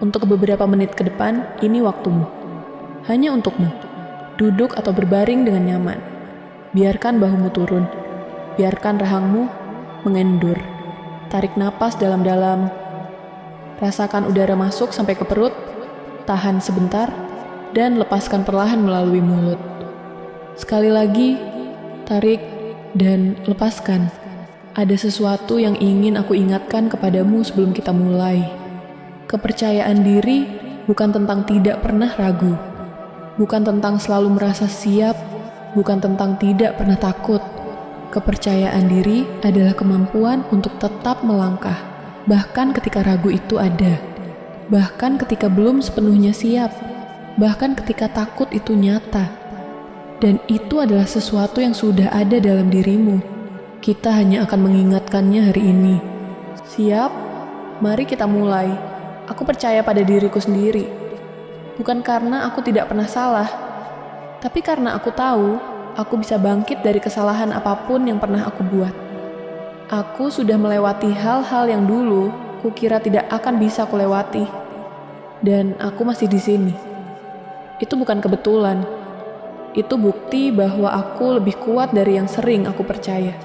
Untuk beberapa menit ke depan, ini waktumu. Hanya untukmu. Duduk atau berbaring dengan nyaman. Biarkan bahumu turun. Biarkan rahangmu mengendur. Tarik napas dalam-dalam. Rasakan udara masuk sampai ke perut. Tahan sebentar, dan lepaskan perlahan melalui mulut. Sekali lagi, tarik dan lepaskan. Ada sesuatu yang ingin aku ingatkan kepadamu sebelum kita mulai. Kepercayaan diri bukan tentang tidak pernah ragu. Bukan tentang selalu merasa siap. Bukan tentang tidak pernah takut. Kepercayaan diri adalah kemampuan untuk tetap melangkah, bahkan ketika ragu itu ada. Bahkan ketika belum sepenuhnya siap, bahkan ketika takut itu nyata. Dan itu adalah sesuatu yang sudah ada dalam dirimu. Kita hanya akan mengingatkannya hari ini. Siap? Mari kita mulai. Aku percaya pada diriku sendiri. Bukan karena aku tidak pernah salah, tapi karena aku tahu aku bisa bangkit dari kesalahan apapun yang pernah aku buat. Aku sudah melewati hal-hal yang dulu kukira tidak akan bisa kulewati. Dan aku masih di sini. Itu bukan kebetulan. Itu bukti bahwa aku lebih kuat dari yang sering aku percaya.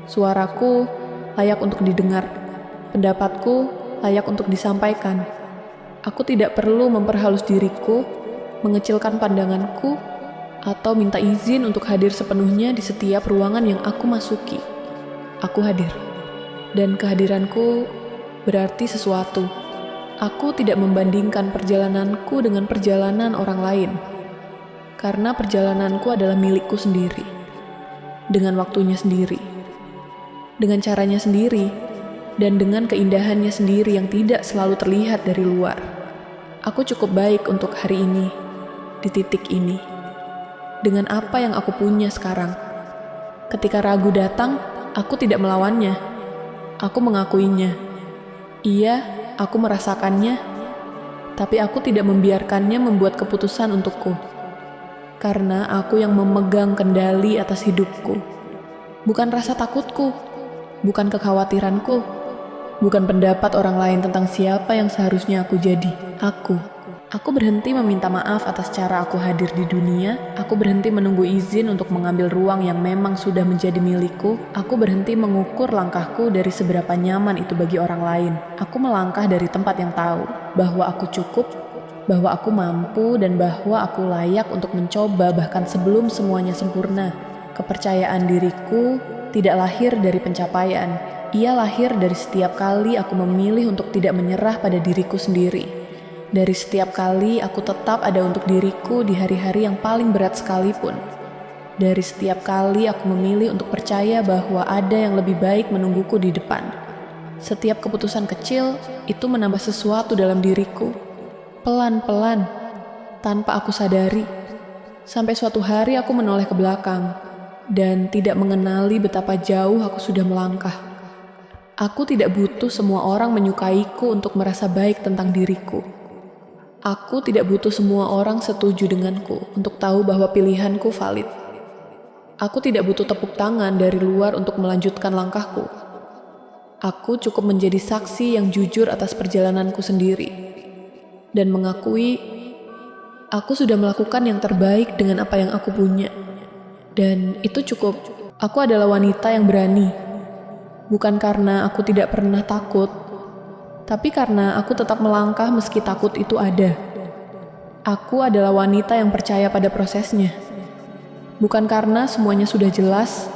Suaraku layak untuk didengar. Pendapatku layak untuk disampaikan. Aku tidak perlu memperhalus diriku, mengecilkan pandanganku, atau minta izin untuk hadir sepenuhnya di setiap ruangan yang aku masuki. Aku hadir. Dan kehadiranku berarti sesuatu. Aku tidak membandingkan perjalananku dengan perjalanan orang lain. Karena perjalananku adalah milikku sendiri. Dengan waktunya sendiri. Dengan caranya sendiri. Dan dengan keindahannya sendiri yang tidak selalu terlihat dari luar. Aku cukup baik untuk hari ini. Di titik ini. Dengan apa yang aku punya sekarang. Ketika ragu datang, aku tidak melawannya. Aku mengakuinya. Iya, aku merasakannya, tapi aku tidak membiarkannya membuat keputusan untukku. Karena aku yang memegang kendali atas hidupku. Bukan rasa takutku, bukan kekhawatiranku, bukan pendapat orang lain tentang siapa yang seharusnya aku jadi. Aku berhenti meminta maaf atas cara aku hadir di dunia. Aku berhenti menunggu izin untuk mengambil ruang yang memang sudah menjadi milikku. Aku berhenti mengukur langkahku dari seberapa nyaman itu bagi orang lain. Aku melangkah dari tempat yang tahu bahwa aku cukup, bahwa aku mampu, dan bahwa aku layak untuk mencoba bahkan sebelum semuanya sempurna. Kepercayaan diriku tidak lahir dari pencapaian. Ia lahir dari setiap kali aku memilih untuk tidak menyerah pada diriku sendiri. Dari setiap kali aku tetap ada untuk diriku di hari-hari yang paling berat sekalipun. Dari setiap kali aku memilih untuk percaya bahwa ada yang lebih baik menungguku di depan. Setiap keputusan kecil itu menambah sesuatu dalam diriku. Pelan-pelan, tanpa aku sadari. Sampai suatu hari aku menoleh ke belakang dan tidak mengenali betapa jauh aku sudah melangkah. Aku tidak butuh semua orang menyukaiku untuk merasa baik tentang diriku. Aku tidak butuh semua orang setuju denganku untuk tahu bahwa pilihanku valid. Aku tidak butuh tepuk tangan dari luar untuk melanjutkan langkahku. Aku cukup menjadi saksi yang jujur atas perjalananku sendiri dan mengakui aku sudah melakukan yang terbaik dengan apa yang aku punya. Dan itu cukup. Aku adalah wanita yang berani. Bukan karena aku tidak pernah takut, tapi karena aku tetap melangkah meski takut itu ada. Aku adalah wanita yang percaya pada prosesnya. Bukan karena semuanya sudah jelas,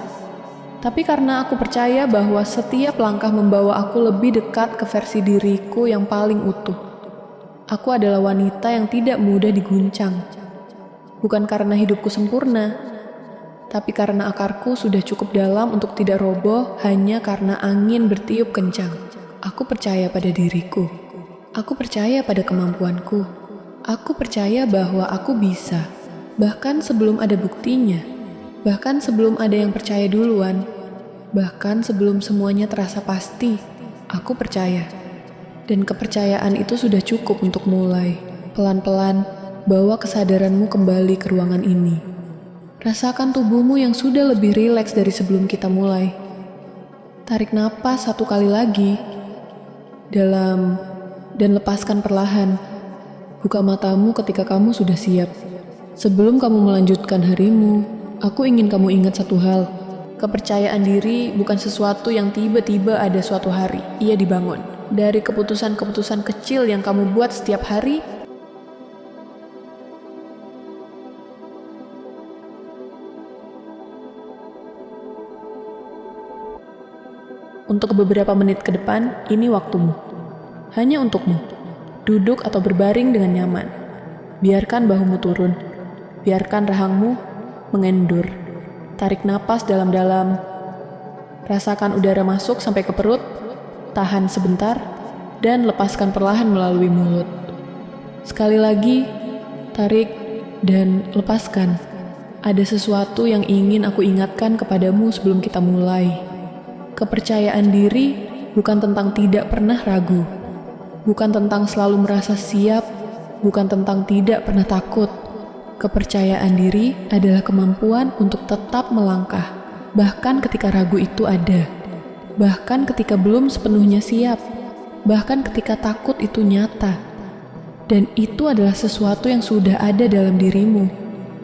tapi karena aku percaya bahwa setiap langkah membawa aku lebih dekat ke versi diriku yang paling utuh. Aku adalah wanita yang tidak mudah diguncang. Bukan karena hidupku sempurna, tapi karena akarku sudah cukup dalam untuk tidak roboh hanya karena angin bertiup kencang. Aku percaya pada diriku. Aku percaya pada kemampuanku. Aku percaya bahwa aku bisa. Bahkan sebelum ada buktinya. Bahkan sebelum ada yang percaya duluan. Bahkan sebelum semuanya terasa pasti. Aku percaya. Dan kepercayaan itu sudah cukup untuk mulai. Pelan-pelan, bawa kesadaranmu kembali ke ruangan ini. Rasakan tubuhmu yang sudah lebih rileks dari sebelum kita mulai. Tarik napas 1 kali lagi. Dalam dan lepaskan perlahan. Buka matamu ketika kamu sudah siap. Sebelum kamu melanjutkan harimu, aku ingin kamu ingat satu hal. Kepercayaan diri bukan sesuatu yang tiba-tiba ada suatu hari. Ia dibangun dari keputusan-keputusan kecil yang kamu buat setiap hari. Untuk beberapa menit ke depan, ini waktumu. Hanya untukmu. Duduk atau berbaring dengan nyaman. Biarkan bahumu turun. Biarkan rahangmu mengendur. Tarik napas dalam-dalam. Rasakan udara masuk sampai ke perut. Tahan sebentar. Dan lepaskan perlahan melalui mulut. Sekali lagi, tarik dan lepaskan. Ada sesuatu yang ingin aku ingatkan kepadamu sebelum kita mulai. Kepercayaan diri bukan tentang tidak pernah ragu, bukan tentang selalu merasa siap, bukan tentang tidak pernah takut. Kepercayaan diri adalah kemampuan untuk tetap melangkah, bahkan ketika ragu itu ada, bahkan ketika belum sepenuhnya siap, bahkan ketika takut itu nyata. Dan itu adalah sesuatu yang sudah ada dalam dirimu.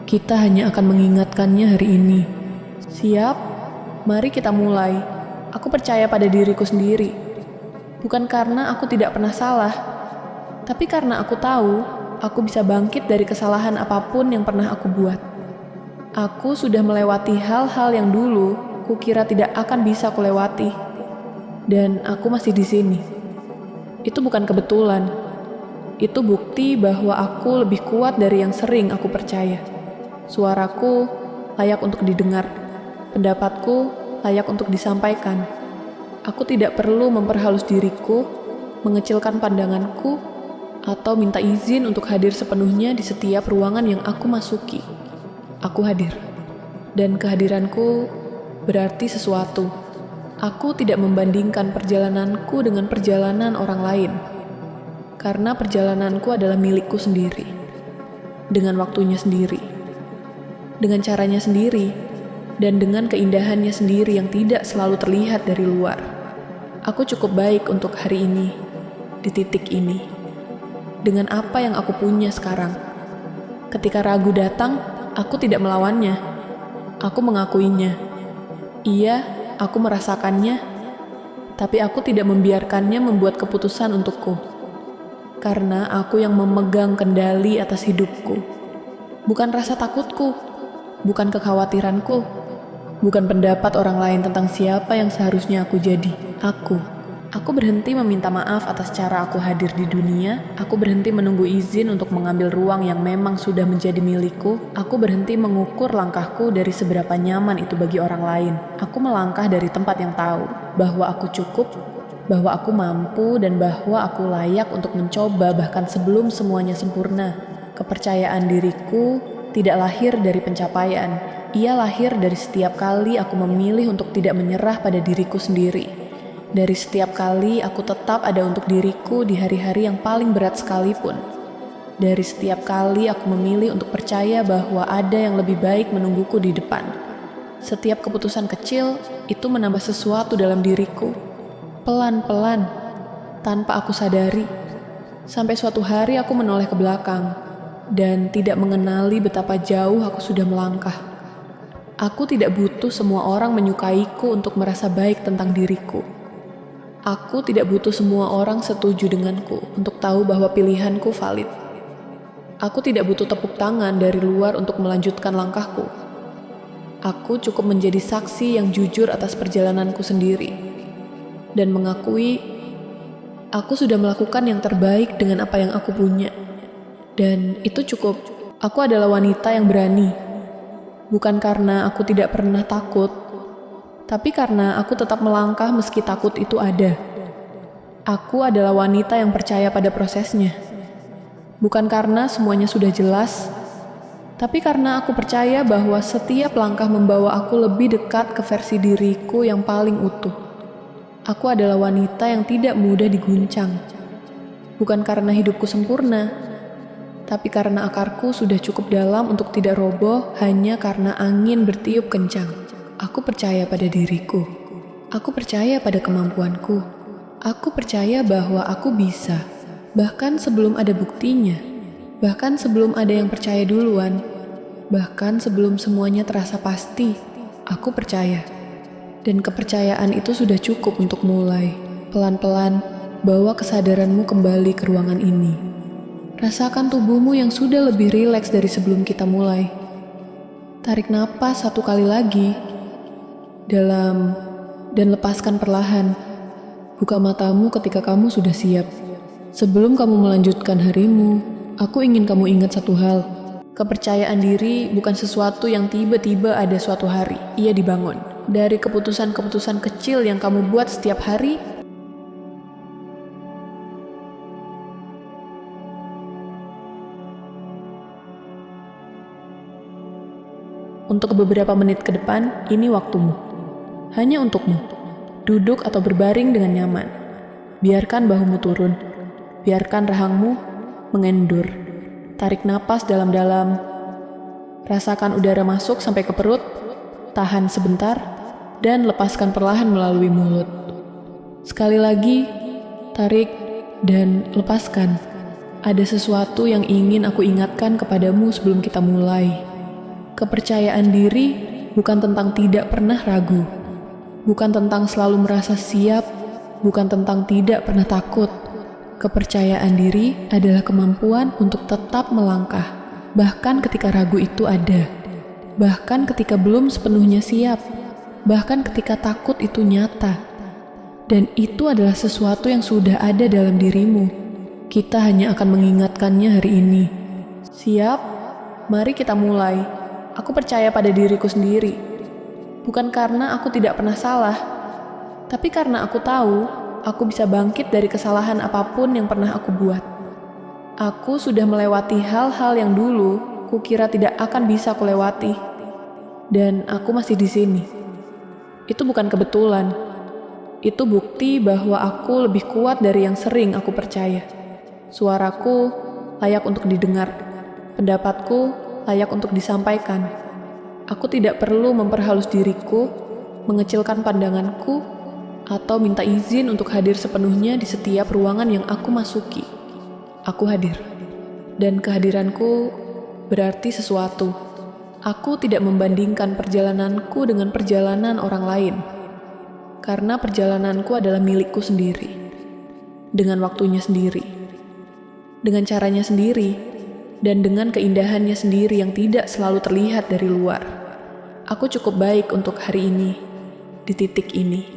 Kita hanya akan mengingatkannya hari ini. Siap? Mari kita mulai. Aku percaya pada diriku sendiri. Bukan karena aku tidak pernah salah, tapi karena aku tahu aku bisa bangkit dari kesalahan apapun yang pernah aku buat. Aku sudah melewati hal-hal yang dulu kukira tidak akan bisa kulewati. Dan aku masih di sini. Itu bukan kebetulan. Itu bukti bahwa aku lebih kuat dari yang sering aku percaya. Suaraku layak untuk didengar. Pendapatku layak untuk disampaikan. Aku tidak perlu memperhalus diriku, mengecilkan pandanganku, atau minta izin untuk hadir sepenuhnya di setiap ruangan yang aku masuki. Aku hadir. Dan kehadiranku berarti sesuatu. Aku tidak membandingkan perjalananku dengan perjalanan orang lain. Karena perjalananku adalah milikku sendiri. Dengan waktunya sendiri. Dengan caranya sendiri. Dan dengan keindahannya sendiri yang tidak selalu terlihat dari luar. Aku cukup baik untuk hari ini, di titik ini, dengan apa yang aku punya sekarang. Ketika ragu datang, aku tidak melawannya. Aku mengakuinya. Iya, aku merasakannya, tapi aku tidak membiarkannya membuat keputusan untukku. Karena aku yang memegang kendali atas hidupku. Bukan rasa takutku, bukan kekhawatiranku, bukan pendapat orang lain tentang siapa yang seharusnya aku jadi. Aku berhenti meminta maaf atas cara aku hadir di dunia. Aku berhenti menunggu izin untuk mengambil ruang yang memang sudah menjadi milikku. Aku berhenti mengukur langkahku dari seberapa nyaman itu bagi orang lain. Aku melangkah dari tempat yang tahu bahwa aku cukup, bahwa aku mampu, dan bahwa aku layak untuk mencoba bahkan sebelum semuanya sempurna. Kepercayaan diriku tidak lahir dari pencapaian. Ia lahir dari setiap kali aku memilih untuk tidak menyerah pada diriku sendiri. Dari setiap kali aku tetap ada untuk diriku di hari-hari yang paling berat sekalipun. Dari setiap kali aku memilih untuk percaya bahwa ada yang lebih baik menungguku di depan. Setiap keputusan kecil itu menambah sesuatu dalam diriku. Pelan-pelan, tanpa aku sadari. Sampai suatu hari aku menoleh ke belakang dan tidak mengenali betapa jauh aku sudah melangkah. Aku tidak butuh semua orang menyukaiku untuk merasa baik tentang diriku. Aku tidak butuh semua orang setuju denganku untuk tahu bahwa pilihanku valid. Aku tidak butuh tepuk tangan dari luar untuk melanjutkan langkahku. Aku cukup menjadi saksi yang jujur atas perjalananku sendiri dan mengakui aku sudah melakukan yang terbaik dengan apa yang aku punya. Dan itu cukup. Aku adalah wanita yang berani. Bukan karena aku tidak pernah takut, tapi karena aku tetap melangkah meski takut itu ada. Aku adalah wanita yang percaya pada prosesnya. Bukan karena semuanya sudah jelas, tapi karena aku percaya bahwa setiap langkah membawa aku lebih dekat ke versi diriku yang paling utuh. Aku adalah wanita yang tidak mudah diguncang. Bukan karena hidupku sempurna, tapi karena akarku sudah cukup dalam untuk tidak roboh hanya karena angin bertiup kencang. Aku percaya pada diriku. Aku percaya pada kemampuanku. Aku percaya bahwa aku bisa. Bahkan sebelum ada buktinya. Bahkan sebelum ada yang percaya duluan. Bahkan sebelum semuanya terasa pasti. Aku percaya. Dan kepercayaan itu sudah cukup untuk mulai. Pelan-pelan, bawa kesadaranmu kembali ke ruangan ini. Rasakan tubuhmu yang sudah lebih rileks dari sebelum kita mulai. Tarik napas 1 kali lagi. Dalam dan lepaskan perlahan. Buka matamu ketika kamu sudah siap. Sebelum kamu melanjutkan harimu, aku ingin kamu ingat satu hal. Kepercayaan diri bukan sesuatu yang tiba-tiba ada suatu hari. Ia dibangun dari keputusan-keputusan kecil yang kamu buat setiap hari. Untuk beberapa menit ke depan, ini waktumu. Hanya untukmu. Duduk atau berbaring dengan nyaman. Biarkan bahumu turun. Biarkan rahangmu mengendur. Tarik napas dalam-dalam. Rasakan udara masuk sampai ke perut. Tahan sebentar dan lepaskan perlahan melalui mulut. Sekali lagi, tarik dan lepaskan. Ada sesuatu yang ingin aku ingatkan kepadamu sebelum kita mulai. Kepercayaan diri bukan tentang tidak pernah ragu. Bukan tentang selalu merasa siap, bukan tentang tidak pernah takut. Kepercayaan diri adalah kemampuan untuk tetap melangkah, bahkan ketika ragu itu ada, bahkan ketika belum sepenuhnya siap, bahkan ketika takut itu nyata. Dan itu adalah sesuatu yang sudah ada dalam dirimu. Kita hanya akan mengingatkannya hari ini. Siap? Mari kita mulai. Aku percaya pada diriku sendiri. Bukan karena aku tidak pernah salah, tapi karena aku tahu aku bisa bangkit dari kesalahan apapun yang pernah aku buat. Aku sudah melewati hal-hal yang dulu kukira tidak akan bisa kulewati, dan aku masih di sini. Itu bukan kebetulan. Itu bukti bahwa aku lebih kuat dari yang sering aku percaya. Suaraku layak untuk didengar. Pendapatku layak untuk disampaikan. Aku tidak perlu memperhalus diriku, mengecilkan pandanganku, atau minta izin untuk hadir sepenuhnya di setiap ruangan yang aku masuki. Aku hadir, dan kehadiranku berarti sesuatu. Aku tidak membandingkan perjalananku dengan perjalanan orang lain, karena perjalananku adalah milikku sendiri, dengan waktunya sendiri, dengan caranya sendiri, dan dengan keindahannya sendiri yang tidak selalu terlihat dari luar. Aku cukup baik untuk hari ini, di titik ini,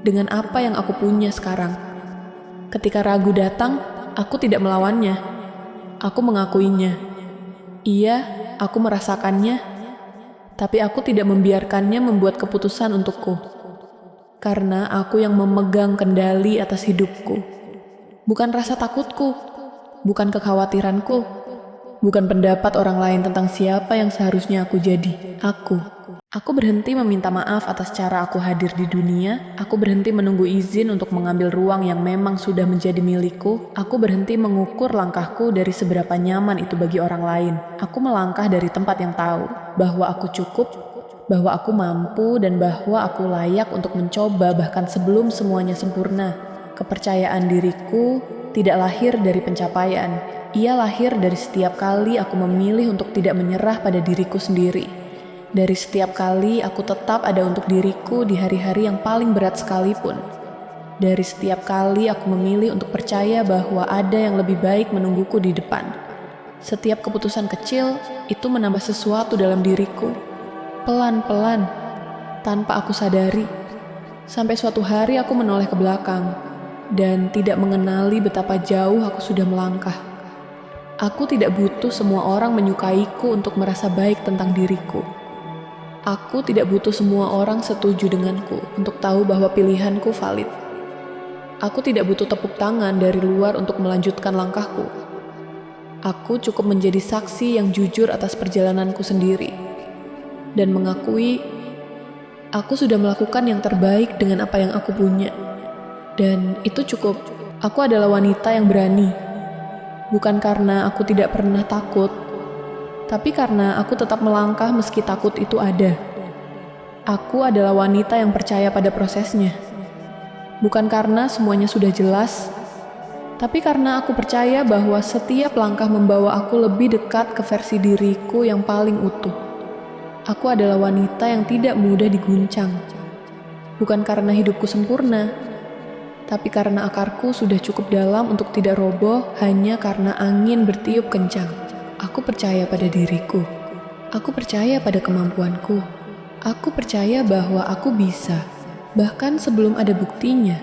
dengan apa yang aku punya sekarang. Ketika ragu datang, aku tidak melawannya. Aku mengakuinya. Iya, aku merasakannya, tapi aku tidak membiarkannya membuat keputusan untukku. Karena aku yang memegang kendali atas hidupku. Bukan rasa takutku, bukan kekhawatiranku, bukan pendapat orang lain tentang siapa yang seharusnya aku jadi. Aku berhenti meminta maaf atas cara aku hadir di dunia. Aku berhenti menunggu izin untuk mengambil ruang yang memang sudah menjadi milikku. Aku berhenti mengukur langkahku dari seberapa nyaman itu bagi orang lain. Aku melangkah dari tempat yang tahu bahwa aku cukup, bahwa aku mampu, dan bahwa aku layak untuk mencoba bahkan sebelum semuanya sempurna. Kepercayaan diriku tidak lahir dari pencapaian. Ia lahir dari setiap kali aku memilih untuk tidak menyerah pada diriku sendiri. Dari setiap kali aku tetap ada untuk diriku di hari-hari yang paling berat sekalipun. Dari setiap kali aku memilih untuk percaya bahwa ada yang lebih baik menungguku di depan. Setiap keputusan kecil itu menambah sesuatu dalam diriku. Pelan-pelan, tanpa aku sadari. Sampai suatu hari aku menoleh ke belakang dan tidak mengenali betapa jauh aku sudah melangkah. Aku tidak butuh semua orang menyukaiku untuk merasa baik tentang diriku. Aku tidak butuh semua orang setuju denganku untuk tahu bahwa pilihanku valid. Aku tidak butuh tepuk tangan dari luar untuk melanjutkan langkahku. Aku cukup menjadi saksi yang jujur atas perjalananku sendiri dan mengakui aku sudah melakukan yang terbaik dengan apa yang aku punya. Dan itu cukup. Aku adalah wanita yang berani. Bukan karena aku tidak pernah takut, tapi karena aku tetap melangkah meski takut itu ada. Aku adalah wanita yang percaya pada prosesnya. Bukan karena semuanya sudah jelas, tapi karena aku percaya bahwa setiap langkah membawa aku lebih dekat ke versi diriku yang paling utuh. Aku adalah wanita yang tidak mudah diguncang. Bukan karena hidupku sempurna, tapi karena akarku sudah cukup dalam untuk tidak roboh hanya karena angin bertiup kencang. Aku percaya pada diriku. Aku percaya pada kemampuanku. Aku percaya bahwa aku bisa. Bahkan sebelum ada buktinya.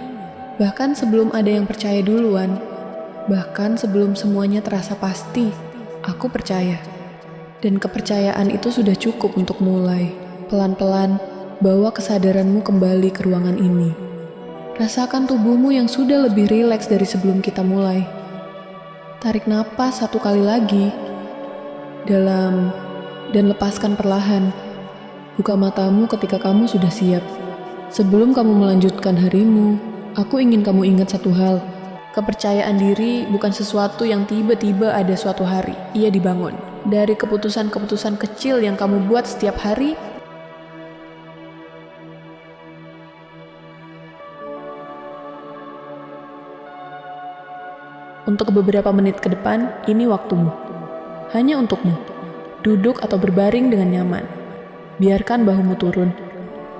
Bahkan sebelum ada yang percaya duluan. Bahkan sebelum semuanya terasa pasti. Aku percaya. Dan kepercayaan itu sudah cukup untuk mulai. Pelan-pelan, bawa kesadaranmu kembali ke ruangan ini. Rasakan tubuhmu yang sudah lebih rileks dari sebelum kita mulai. Tarik napas 1 kali lagi. Dalam dan lepaskan perlahan. Buka matamu ketika kamu sudah siap. Sebelum kamu melanjutkan harimu, aku ingin kamu ingat satu hal. Kepercayaan diri bukan sesuatu yang tiba-tiba ada suatu hari. Ia dibangun dari keputusan-keputusan kecil yang kamu buat setiap hari. Untuk beberapa menit ke depan, ini waktumu. Hanya untukmu. Duduk atau berbaring dengan nyaman. Biarkan bahumu turun.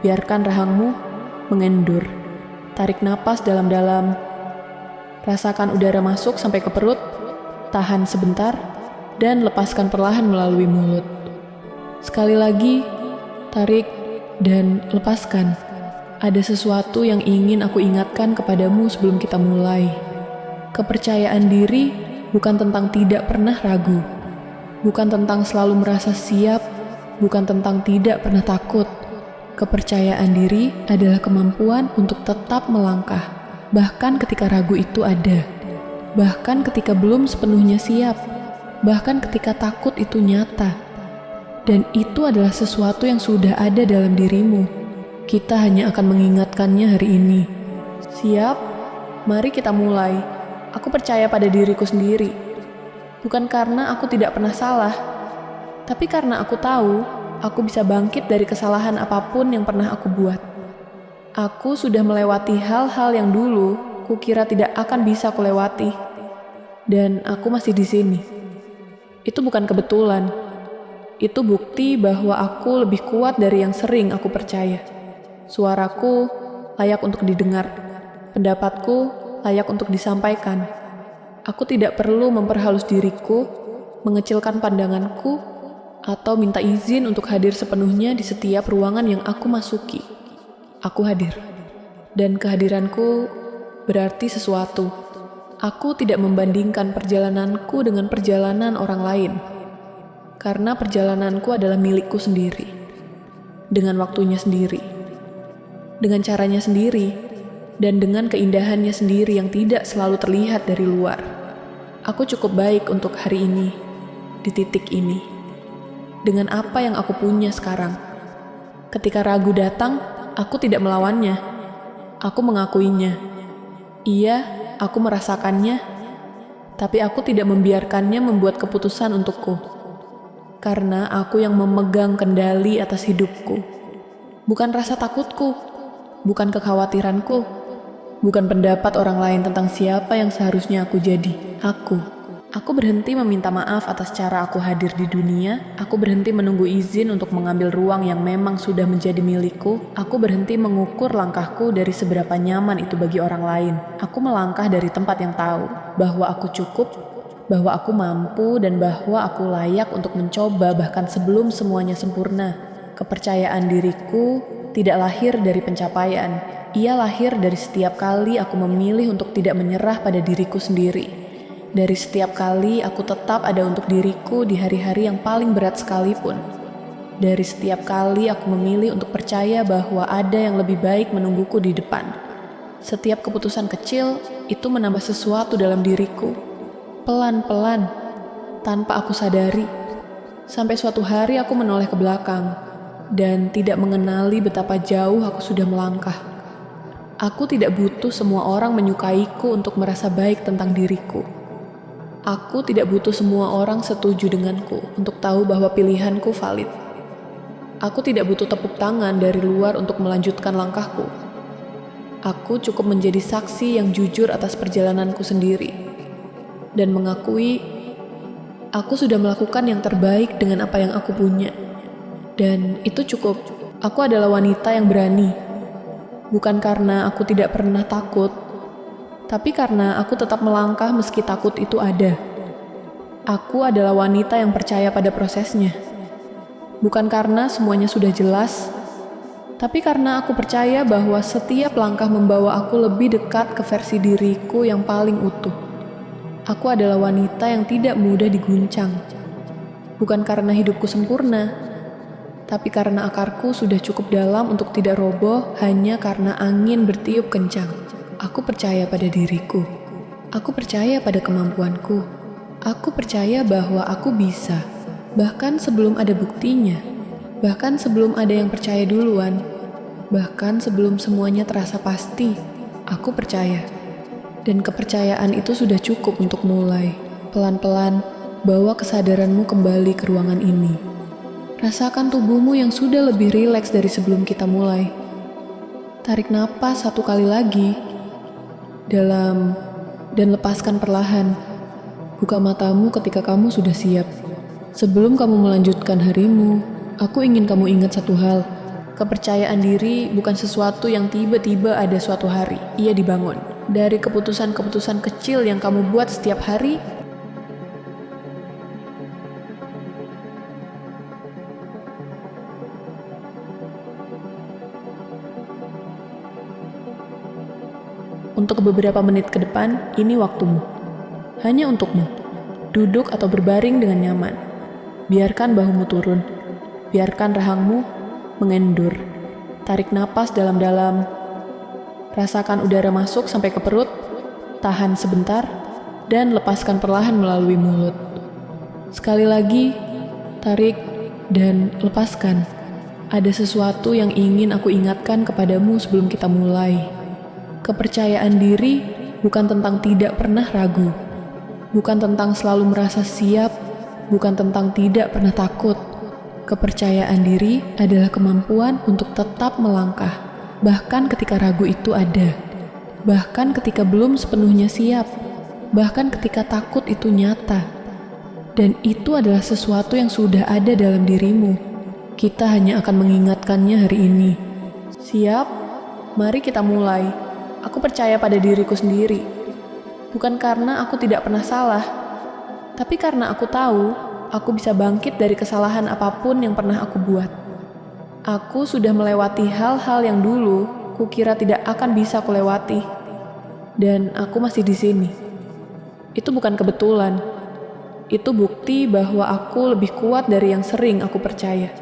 Biarkan rahangmu mengendur. Tarik napas dalam-dalam. Rasakan udara masuk sampai ke perut. Tahan sebentar dan lepaskan perlahan melalui mulut. Sekali lagi, tarik dan lepaskan. Ada sesuatu yang ingin aku ingatkan kepadamu sebelum kita mulai. Kepercayaan diri bukan tentang tidak pernah ragu. Bukan tentang selalu merasa siap, bukan tentang tidak pernah takut. Kepercayaan diri adalah kemampuan untuk tetap melangkah, bahkan ketika ragu itu ada, bahkan ketika belum sepenuhnya siap, bahkan ketika takut itu nyata. Dan itu adalah sesuatu yang sudah ada dalam dirimu. Kita hanya akan mengingatkannya hari ini. Siap? Mari kita mulai. Aku percaya pada diriku sendiri. Bukan karena aku tidak pernah salah, tapi karena aku tahu aku bisa bangkit dari kesalahan apapun yang pernah aku buat. Aku sudah melewati hal-hal yang dulu kukira tidak akan bisa kulewati. Dan aku masih di sini. Itu bukan kebetulan. Itu bukti bahwa aku lebih kuat dari yang sering aku percaya. Suaraku layak untuk didengar. Pendapatku layak untuk disampaikan. Aku tidak perlu memperhalus diriku, mengecilkan pandanganku, atau minta izin untuk hadir sepenuhnya di setiap ruangan yang aku masuki. Aku hadir, dan kehadiranku berarti sesuatu. Aku tidak membandingkan perjalananku dengan perjalanan orang lain, karena perjalananku adalah milikku sendiri, dengan waktunya sendiri, dengan caranya sendiri, dan dengan keindahannya sendiri yang tidak selalu terlihat dari luar. Aku cukup baik untuk hari ini, di titik ini, dengan apa yang aku punya sekarang. Ketika ragu datang, aku tidak melawannya. Aku mengakuinya. Iya, aku merasakannya, tapi aku tidak membiarkannya membuat keputusan untukku. Karena aku yang memegang kendali atas hidupku. Bukan rasa takutku, bukan kekhawatiranku, bukan pendapat orang lain tentang siapa yang seharusnya aku jadi. Aku berhenti meminta maaf atas cara aku hadir di dunia. Aku berhenti menunggu izin untuk mengambil ruang yang memang sudah menjadi milikku. Aku berhenti mengukur langkahku dari seberapa nyaman itu bagi orang lain. Aku melangkah dari tempat yang tahu bahwa aku cukup, bahwa aku mampu, dan bahwa aku layak untuk mencoba bahkan sebelum semuanya sempurna. Kepercayaan diriku tidak lahir dari pencapaian. Ia lahir dari setiap kali aku memilih untuk tidak menyerah pada diriku sendiri. Dari setiap kali aku tetap ada untuk diriku di hari-hari yang paling berat sekalipun. Dari setiap kali aku memilih untuk percaya bahwa ada yang lebih baik menungguku di depan. Setiap keputusan kecil itu menambah sesuatu dalam diriku. Pelan-pelan, tanpa aku sadari. Sampai suatu hari aku menoleh ke belakang dan tidak mengenali betapa jauh aku sudah melangkah. Aku tidak butuh semua orang menyukaiku untuk merasa baik tentang diriku. Aku tidak butuh semua orang setuju denganku untuk tahu bahwa pilihanku valid. Aku tidak butuh tepuk tangan dari luar untuk melanjutkan langkahku. Aku cukup menjadi saksi yang jujur atas perjalananku sendiri dan mengakui aku sudah melakukan yang terbaik dengan apa yang aku punya. Dan itu cukup. Aku adalah wanita yang berani. Bukan karena aku tidak pernah takut, tapi karena aku tetap melangkah meski takut itu ada. Aku adalah wanita yang percaya pada prosesnya. Bukan karena semuanya sudah jelas, tapi karena aku percaya bahwa setiap langkah membawa aku lebih dekat ke versi diriku yang paling utuh. Aku adalah wanita yang tidak mudah diguncang. Bukan karena hidupku sempurna, tapi karena akarku sudah cukup dalam untuk tidak roboh hanya karena angin bertiup kencang. Aku percaya pada diriku. Aku percaya pada kemampuanku. Aku percaya bahwa aku bisa. Bahkan sebelum ada buktinya. Bahkan sebelum ada yang percaya duluan. Bahkan sebelum semuanya terasa pasti. Aku percaya. Dan kepercayaan itu sudah cukup untuk mulai. Pelan-pelan, bawa kesadaranmu kembali ke ruangan ini. Rasakan tubuhmu yang sudah lebih rileks dari sebelum kita mulai. Tarik napas 1 kali lagi. Dalam dan lepaskan perlahan. Buka matamu ketika kamu sudah siap. Sebelum kamu melanjutkan harimu, aku ingin kamu ingat satu hal. Kepercayaan diri bukan sesuatu yang tiba-tiba ada suatu hari. Ia dibangun dari keputusan-keputusan kecil yang kamu buat setiap hari. Untuk beberapa menit ke depan, ini waktumu. Hanya untukmu. Duduk atau berbaring dengan nyaman. Biarkan bahumu turun. Biarkan rahangmu mengendur. Tarik napas dalam-dalam. Rasakan udara masuk sampai ke perut. Tahan sebentar. Dan lepaskan perlahan melalui mulut. Sekali lagi, tarik dan lepaskan. Ada sesuatu yang ingin aku ingatkan kepadamu sebelum kita mulai. Kepercayaan diri bukan tentang tidak pernah ragu, bukan tentang selalu merasa siap, bukan tentang tidak pernah takut. Kepercayaan diri adalah kemampuan untuk tetap melangkah, Bahkan ketika ragu itu ada. Bahkan ketika belum sepenuhnya siap. Bahkan ketika takut itu nyata. Dan itu adalah sesuatu yang sudah ada dalam dirimu. Kita hanya akan mengingatkannya hari ini. Siap? Mari kita mulai. Aku percaya pada diriku sendiri. Bukan karena aku tidak pernah salah, tapi karena aku tahu aku bisa bangkit dari kesalahan apapun yang pernah aku buat. Aku sudah melewati hal-hal yang dulu kukira tidak akan bisa kulewati. Dan aku masih di sini. Itu bukan kebetulan. Itu bukti bahwa aku lebih kuat dari yang sering aku percaya.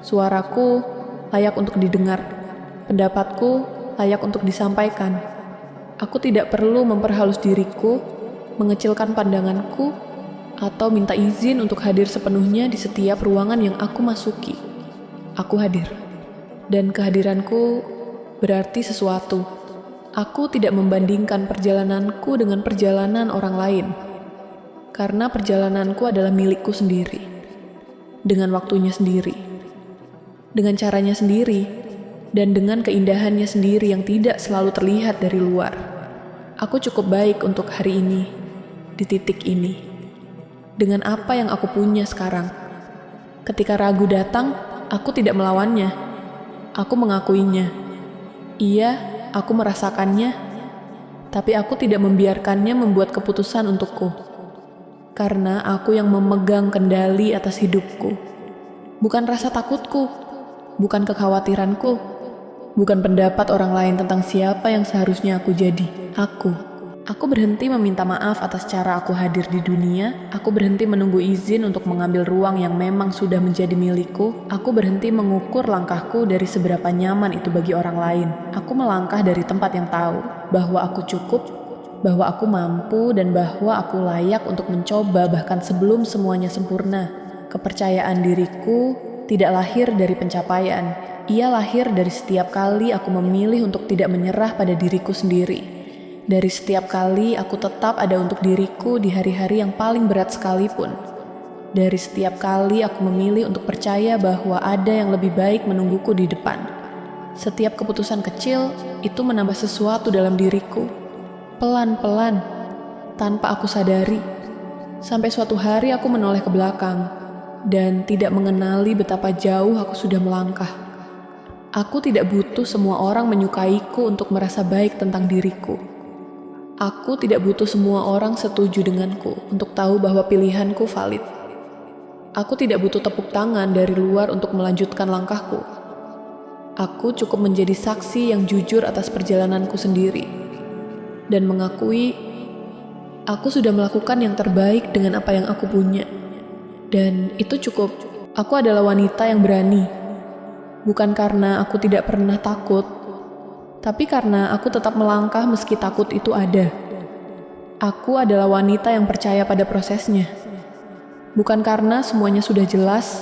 Suaraku layak untuk didengar. Pendapatku layak untuk disampaikan. Aku tidak perlu memperhalus diriku, mengecilkan pandanganku, atau minta izin untuk hadir sepenuhnya di setiap ruangan yang aku masuki. Aku hadir, dan kehadiranku berarti sesuatu. Aku tidak membandingkan perjalananku dengan perjalanan orang lain, karena perjalananku adalah milikku sendiri, dengan waktunya sendiri, dengan caranya sendiri, dan dengan keindahannya sendiri yang tidak selalu terlihat dari luar. Aku cukup baik untuk hari ini, di titik ini, dengan apa yang aku punya sekarang. Ketika ragu datang, aku tidak melawannya. Aku mengakuinya. Iya, aku merasakannya, tapi aku tidak membiarkannya membuat keputusan untukku. Karena aku yang memegang kendali atas hidupku. Bukan rasa takutku, bukan kekhawatiranku, bukan pendapat orang lain tentang siapa yang seharusnya aku jadi. Aku berhenti meminta maaf atas cara aku hadir di dunia. Aku berhenti menunggu izin untuk mengambil ruang yang memang sudah menjadi milikku. Aku berhenti mengukur langkahku dari seberapa nyaman itu bagi orang lain. Aku melangkah dari tempat yang tahu bahwa aku cukup, bahwa aku mampu, dan bahwa aku layak untuk mencoba bahkan sebelum semuanya sempurna. Kepercayaan diriku tidak lahir dari pencapaian. Ia lahir dari setiap kali aku memilih untuk tidak menyerah pada diriku sendiri. Dari setiap kali aku tetap ada untuk diriku di hari-hari yang paling berat sekalipun. Dari setiap kali aku memilih untuk percaya bahwa ada yang lebih baik menungguku di depan. Setiap keputusan kecil itu menambah sesuatu dalam diriku. Pelan-pelan, tanpa aku sadari. Sampai suatu hari aku menoleh ke belakang dan tidak mengenali betapa jauh aku sudah melangkah. Aku tidak butuh semua orang menyukaiku untuk merasa baik tentang diriku. Aku tidak butuh semua orang setuju denganku untuk tahu bahwa pilihanku valid. Aku tidak butuh tepuk tangan dari luar untuk melanjutkan langkahku. Aku cukup menjadi saksi yang jujur atas perjalananku sendiri dan mengakui aku sudah melakukan yang terbaik dengan apa yang aku punya. Dan itu cukup. Aku adalah wanita yang berani. Bukan karena aku tidak pernah takut, tapi karena aku tetap melangkah meski takut itu ada. Aku adalah wanita yang percaya pada prosesnya. Bukan karena semuanya sudah jelas,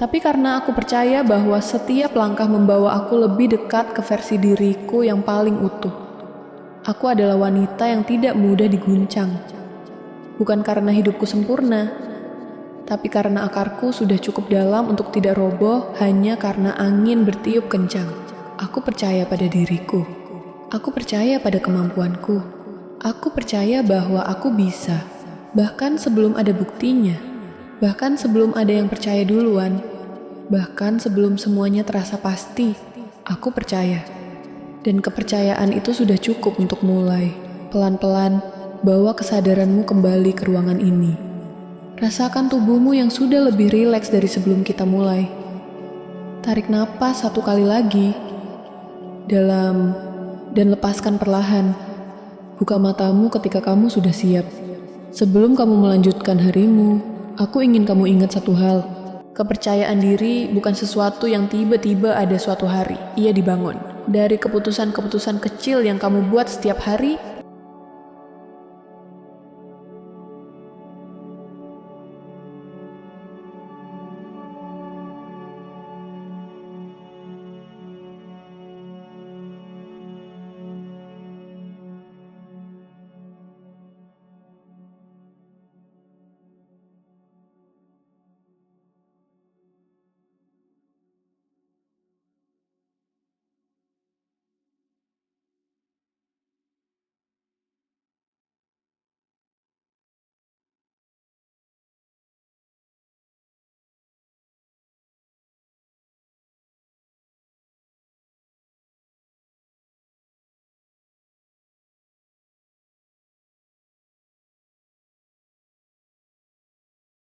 tapi karena aku percaya bahwa setiap langkah membawa aku lebih dekat ke versi diriku yang paling utuh. Aku adalah wanita yang tidak mudah diguncang. Bukan karena hidupku sempurna, tapi karena akarku sudah cukup dalam untuk tidak roboh hanya karena angin bertiup kencang. Aku percaya pada diriku. Aku percaya pada kemampuanku. Aku percaya bahwa aku bisa. Bahkan sebelum ada buktinya. Bahkan sebelum ada yang percaya duluan. Bahkan sebelum semuanya terasa pasti. Aku percaya. Dan kepercayaan itu sudah cukup untuk mulai. Pelan-pelan, bawa kesadaranmu kembali ke ruangan ini. Rasakan tubuhmu yang sudah lebih rileks dari sebelum kita mulai. Tarik napas satu kali lagi. Dalam dan lepaskan perlahan. Buka matamu ketika kamu sudah siap. Sebelum kamu melanjutkan harimu, aku ingin kamu ingat satu hal. Kepercayaan diri bukan sesuatu yang tiba-tiba ada suatu hari. Ia dibangun dari keputusan-keputusan kecil yang kamu buat setiap hari